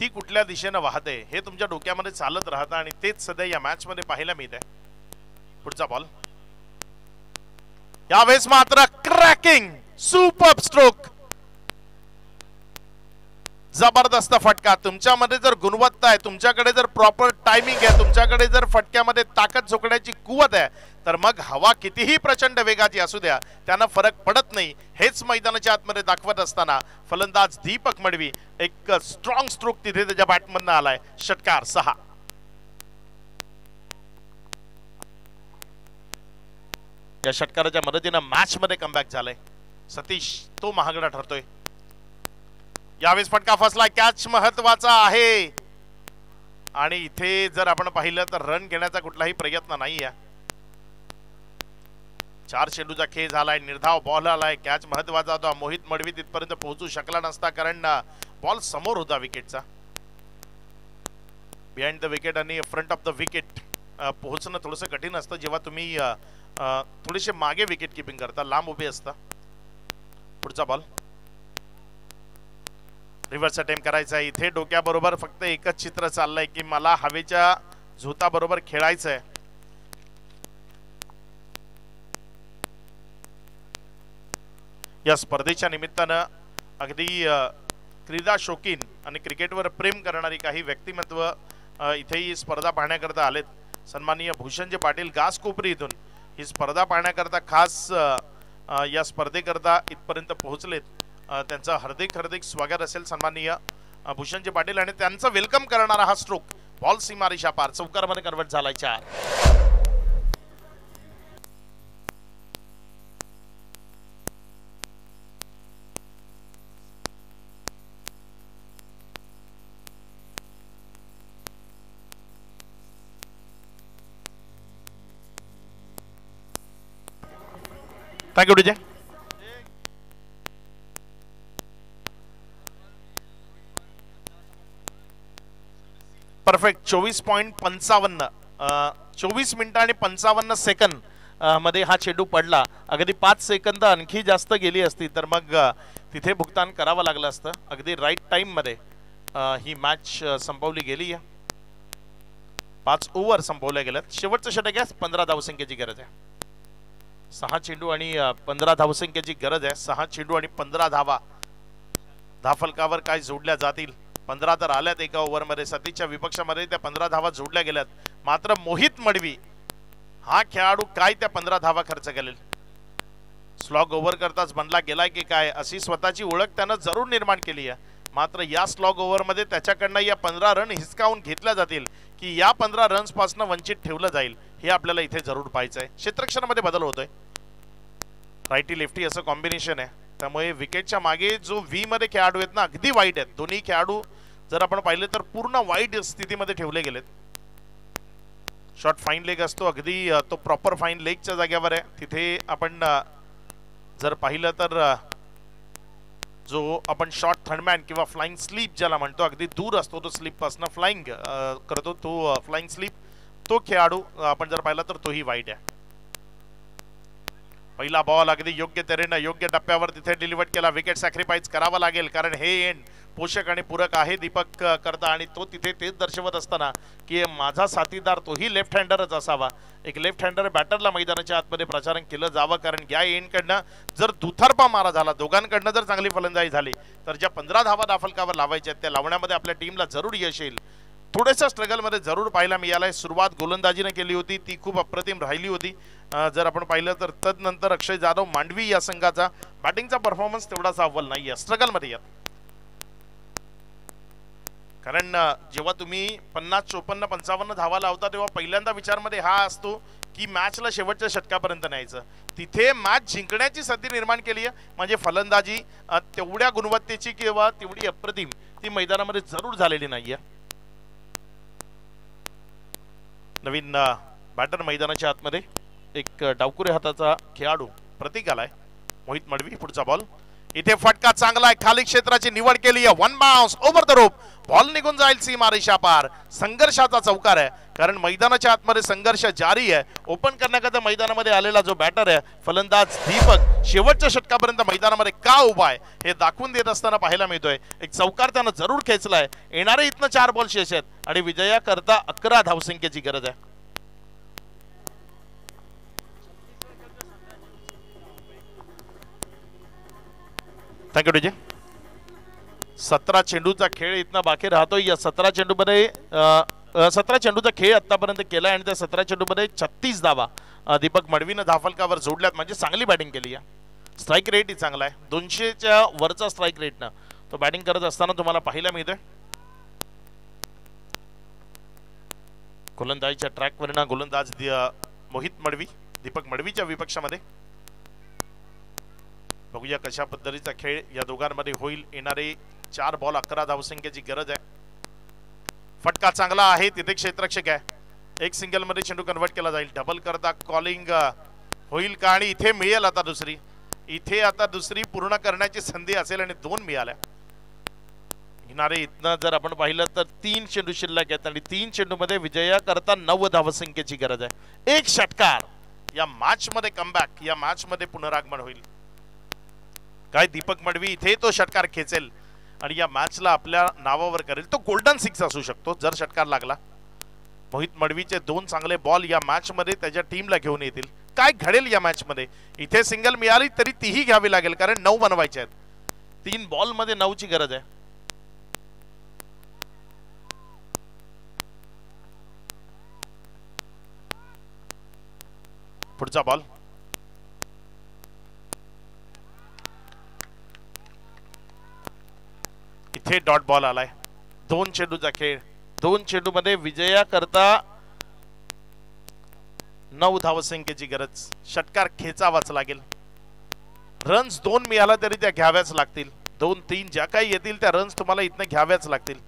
ती कुठल्या दिशेने वाहते हे तुमच्या डोक्यामध्ये चालत राहतं आणि तेच सध्या या मॅच मध्ये पाहायला मिळते. पुढचा बॉल यावेळेस मात्र क्रॅकिंग सुपर स्ट्रोक. जबरदस्त फटका. तुमच्यामध्ये जर गुणवत्ता आहे तुमच्याकडे जर प्रॉपर टायमिंग आहे तुमच्याकडे जर फटक्यामध्ये ताकद झोकण्याची कुवत आहे तर मग हवा कितीही प्रचंड वेगाची असू द्या त्यानं फरक पडत नाही. हेच मैदानाच्या आतमध्ये दाखवत असताना फलंदाज दीपक मडवी एक स्ट्रॉंग स्ट्रोक तिथे त्याच्या बॅटमधनं आलाय. षटकार 6. या षटकाराच्या मदतीनं मॅच मध्ये कमबॅक झालंय. सतीश तो महागडा ठरतोय. यावेळेस फटका फसलाय. कॅच महत्वाचा आहे आणि इथे जर आपण पाहिलं तर रन घेण्याचा कुठलाही प्रयत्न नाही आहे. 4 चेंडूचा खेळ झालाय. निर्धाव बॉल आलाय. कॅच महत्वाचा होता. मोहित मडवी तिथपर्यंत पोहोचू शकला नसता कारण बॉल समोर होता विकेटचा. बिहाइंड द विकेट आणि फ्रंट ऑफ द विकेट पोहोचणं थोडंसं कठीण असतं जेव्हा तुम्ही थोडेसे मागे विकेट किपिंग करता लांब उभे असता. पुढचा बॉल रिव्हर्स अटेम्प्ट करायचा आहे. इथे डोक्याबरोबर फक्त एकच चित्र चाललंय की मला हवेच्या झोताबरोबर खेळायचंय. या स्पर्धेच्या निमित्तानं अगदी क्रीडा शौकीन आणि क्रिकेटवर प्रेम करणारी काही व्यक्तिमत्व इथे ही स्पर्धा पाहण्याकरता आलेत. सन्माननीय भूषणजी पाटील घासकोपरी इथून ही स्पर्धा पाहण्याकरता खास या स्पर्धेकरता इथपर्यंत पोहोचलेत. त्यांचं हार्दिक हार्दिक स्वागत असेल सन्माननीय भूषणजी पाटील. आणि त्यांचं वेलकम करणारा हा स्ट्रोक बॉल सीमारेषा पार चौकारमध्ये कन्वर्ट झालाय. 4. Thank you DJ. परफेक्ट. 24.55 24 मिनिटं आणि 55 सेकंद मध्ये हा चेंडू पडला. अगदी 5 सेकंद आणखी जास्त गेली असती तर मग तिथे भुगतान करावं लागलं असतं. अगदी राईट टाइम मध्ये ही मॅच संपवली गेली आहे. 5 ओव्हर संपवल्या गेल्यात. शेवटचं षटक आहे. 15 धावसंख्येची गरज आहे. 6 चेंडू आणि 15 धावसंख्येची गरज आहे. 6 चेंडू आणि 15 धावा. धाफलकावर काय जोडल्या जातील. 15 तर आल्यात एका ओव्हरमध्ये. सतीच्या विपक्षामध्ये त्या 15 धावा जोडल्या गेल्यात. मात्र मोहित मडवी हा खेळाडू काय त्या 15 धावा खर्च करेल. स्लॉग ओव्हर करताच बनला गेलाय की काय अशी स्वतःची ओळख त्यानं जरूर निर्माण केली आहे. मात्र या स्लॉग ओव्हरमध्ये त्याच्याकडनं या 15 रन हिसकावून घेतल्या जातील की या 15 रन्स पासून वंचित ठेवलं जाईल हे आपल्याला इथे जरूर पाहायचं आहे. क्षेत्ररक्षणामध्ये बदल होतोय. रायटी लेफ्टी असं कॉम्बिनेशन आहे. त्यामुळे विकेटच्या मागे जो व्ही मध्ये खेळाडू आहेत ना अगदी वाईट आहेत. दोन्ही खेळाडू जर आपण पाहिले तर पूर्ण वाईट स्थितीमध्ये ठेवले गेलेत. शॉर्ट फाईन लेग असतो अगदी तो प्रॉपर फाईन लेगच्या जागेवर आहे. तिथे आपण जर पाहिलं तर जो आपण शॉर्ट थर्डमॅन किंवा फ्लाइंग स्लीप ज्याला म्हणतो अगदी दूर असतो तो स्लीप पासून फ्लाइंग करतो तो फ्लाइंग स्लीप तो खेळाडू आपण जर पाहिला तर तोही वाईट आहे. पहिला बॉल अगदी योग्य तऱ्हेने योग्य टप्प्यावर तिथे डिलिव्हर केला. विकेट सॅक्रिफाईस करावा लागेल कारण हे एंड पोषक आणि पूरक आहे दीपक करता. आणि तो तिथे तेच दर्शवत असताना की माझा साथीदार तोही लेफ्ट हँडरच असावा. एक लेफ्ट हँडर बॅटरला मैदानाच्या आतमध्ये प्रचारण केलं जावं कारण या एंडकडनं जर दुथरपा मारा झाला दोघांकडनं जर चांगली फलंदाजी झाली तर ज्या 15 धावा दाफलकावर लावायच्या त्या लावण्यामध्ये आपल्या टीमला जरूर यश येईल. थोड्याशा स्ट्रगलमध्ये जरूर पाहायला मिळालंय. सुरुवात गोलंदाजीने केली होती ती खूप अप्रतिम राहिली होती. जर आपण पाहिलं तर तदनंतर अक्षय जाधव मांडवी या संघाचा बॅटिंगचा परफॉर्मन्स तेवढासा अव्वल नाहीये. स्ट्रगलमध्ये या कारण जेव्हा तुम्ही 50 54 55 धावा लावता तेव्हा पहिल्यांदा विचारमध्ये हा असतो की मॅचला शेवटच्या षटकापर्यंत न्यायचं. तिथे मॅच जिंकण्याची संधी निर्माण केली आहे. म्हणजे फलंदाजी तेवढ्या गुणवत्तेची किंवा तेवढी अप्रतिम ती मैदानामध्ये जरूर झालेली नाहीये. नवीन बॅटर मैदानाच्या आतमध्ये एक डावकुरे हाताचा खेळाडू प्रतीक आलाय. मोहित मडवी. पुढचा बॉल इथे फटका चांगला आहे. खाली क्षेत्राची निवड केली आहे. 1 bounce over the rope. Ball निघून जाईल सीमारेषा पार. संघर्षाचा चौकार आहे कारण मैदानाच्या आतमध्ये संघर्ष जारी आहे. ओपन करण्याकरता मैदानामध्ये आलेला जो बॅटर आहे फलंदाज दीपक शेवटच्या षटकापर्यंत मैदानामध्ये का उभा आहे हे दाखवून देत असताना पाहायला मिळतोय. एक चौकार त्यानं जरूर खेचलाय. येणारे इथनं 4 बॉल शेष आहेत आणि विजयाकरता 11 धावसंख्येची गरज आहे. Thank you DJ. 17 चेंडूचा खेळ इथनं बाकी राहतोय. या 17 चेंडूमध्ये 17 चेंडूचा खेळ आतापर्यंत केलाय आणि त्या 17 चेंडूमध्ये 36 धावा दीपक मडवीनं धाफलकावर जोडल्यात. म्हणजे चांगली बॅटिंग केली आहे. स्ट्राईक रेट ही चांगला आहे. 200च्या वरचा स्ट्राईक रेटनं तो बॅटिंग करत असताना तुम्हाला पाहायला मिळतोय. गोलंदाजीच्या ट्रॅकवरनं गोलंदाज मोहित मडवी दीपक मडवीच्या विपक्षामध्ये. बघूया कशा पद्धतीचा खेळ या दोघांमध्ये होईल. येणारे 4 बॉल 11 धावसंख्येची गरज आहे. फटका चांगला आहे. तिथे क्षेत्ररक्षक आहे. एक सिंगल मध्ये चेंडू कन्वर्ट केला जाईल. डबल करता कॉलिंग होईल का आणि इथे मिळेल आता दुसरी. इथे आता दुसरी पूर्ण करण्याची संधी असेल आणि 2 मिळाल्या. येणारे इथनं जर आपण पाहिलं तर 3 चेंडू शिल्लक आहेत आणि 3 चेंडू मध्ये विजया करता 9 धावसंख्येची गरज आहे. एक षटकार या मॅच मध्ये कमबॅक या मॅच मध्ये पुनरागमन होईल. काय दीपक मडवी इथे तो षटकार खेचेल आणि या मॅचला आपल्या नावावर करेल. तो गोल्डन 6 असू शकतो जर षटकार लागला. मोहित मडवीचे 2 चांगले बॉल या मॅच मध्ये त्याच्या टीमला घेऊन येतील. काय घडेल या मॅच मध्ये? इथे सिंगल मिळाली तरी तीही घ्यावी लागेल कारण 9 बनवायचे आहेत. 3 बॉल मध्ये 9 ची गरज आहे. पुढचा बॉल इथे डॉट बॉल आलाय. 2 चेंडूचा खेळ. 2 चेंडू मध्ये विजया करता 9 धावसंख्येची गरज. षटकार खेचावाच लागेल. रन्स 2 मिळाला तरी त्या घ्याव्याच लागतील. 2-3 ज्या काही येतील त्या रन्स तुम्हाला इथनं घ्याव्याच लागतील.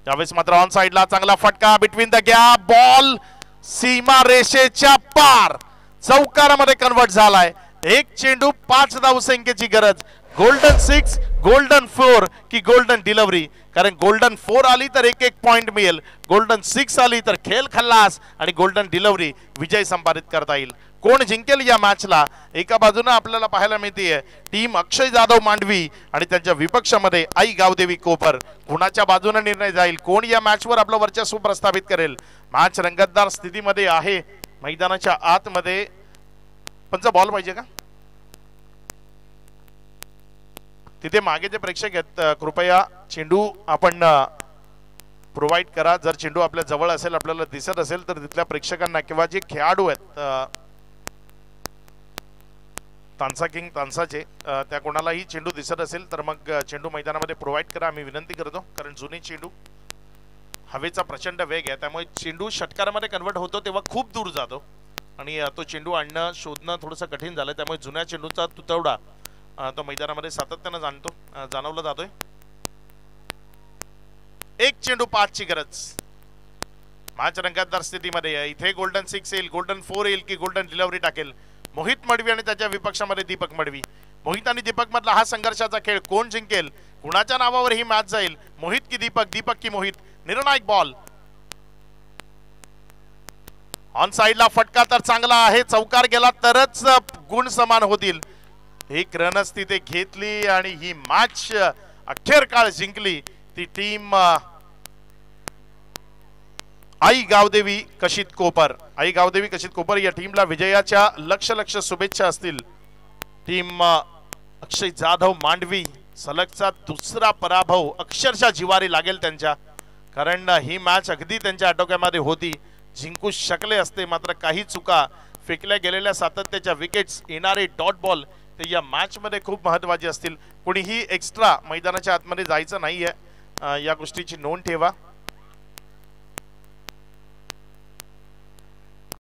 त्यावेळेस मात्र ऑन साइडला चांगला फटका बिटवीन द गॅप. बॉल सीमा रेषेच्या पार चौकारामध्ये कन्वर्ट झालाय. 1 चेंडू 5 धावसंख्येची गरज. गोल्डन 6, गोल्डन 4 की गोल्डन डिलिव्हरी? कारण गोल्डन 4 आली तर 1-1 पॉइंट मिळेल. गोल्डन 6 आली तर खेळ खल्लास आणि गोल्डन डिलिव्हरी विजय संपादित करता येईल. कोण जिंकेल या मॅचला? एका बाजूने आपल्याला पाहायला मिळते टीम अक्षय जाधव मांडवी आणि त्यांच्या विपक्षामध्ये आई गावदेवी कोपर. कुणाच्या बाजूने निर्णय जाईल? कोण या मॅचवर आपलं वर्चस्व प्रस्थापित करेल? मॅच रंगतदार स्थितीमध्ये आहे. मैदानाच्या आतमध्ये पंच बॉल पाहिजे का? तिथे मागे जे प्रेक्षक आहेत कृपया चेंडू आपण प्रोव्हाइड करा. जर चेंडू आपल्या जवळ असेल, आपल्याला दिसत असेल तर तिथल्या प्रेक्षकांना किंवा जे खेळाडू आहेत तानसा किंग तानसाचे त्या कोणालाही चेंडू दिसत असेल तर मग चेंडू मैदानामध्ये प्रोव्हाइड करा. आम्ही विनंती करतो. कारण जुने चेंडू हवेचा प्रचंड वेग आहे त्यामुळे चेंडू षटकारामध्ये कन्वर्ट होतो तेव्हा खूप दूर जातो आणि तो चेंडू आणणं शोधणं थोडंसं कठीण झालं. त्यामुळे जुन्या चेंडूचा तुतवडा तो मैदानामध्ये सातत्याने जाणवला जातोय. 1 चेंडू 5 ची गरज. मॅच रंगतदार स्थितीमध्ये आहे. इथे गोल्डन 6 येईल, गोल्डन 4 येईल की गोल्डन डिलिव्हरी टाकेल? मोहित मडवी आणि त्याच्या विपक्षामध्ये दीपक मडवी. मोहित आणि दीपक मधला हा संघर्षाचा खेळ. कोण जिंकेल? कुणाच्या नावावर ही मॅच जाईल? मोहित की दीपक, दीपक की मोहित? निर्णायक बॉल. ऑन साइडला फटका तर चांगला आहे. चौकार गेला तरच गुण समान होतील. एक रनच तिथे घेतली आणि ही मॅच अखेर काळ जिंकली ती टीम आई गावदेवी कशित कोपर. आई गावदेवी कशित कोपर या टीमला विजयाच्या लक्ष शुभेच्छा असतील. टीम अक्षय जाधव मांडवी सलगचा 2रा पराभव अक्षरशः जिवारी लागेल त्यांच्या. कारण ही मॅच अगदी त्यांच्या आटोक्यामध्ये होती. जिंकू शकले असते मात्र काही चुका, फेकल्या गेलेल्या सातत्याच्या विकेट्स, येणारे डॉट बॉल ते या मॅच मध्ये खूप महत्त्वाचे असतील. कोणीही एक्स्ट्रा मैदानाच्या आतमध्ये जायचं नाहीये. या गोष्टीची नोंद ठेवा.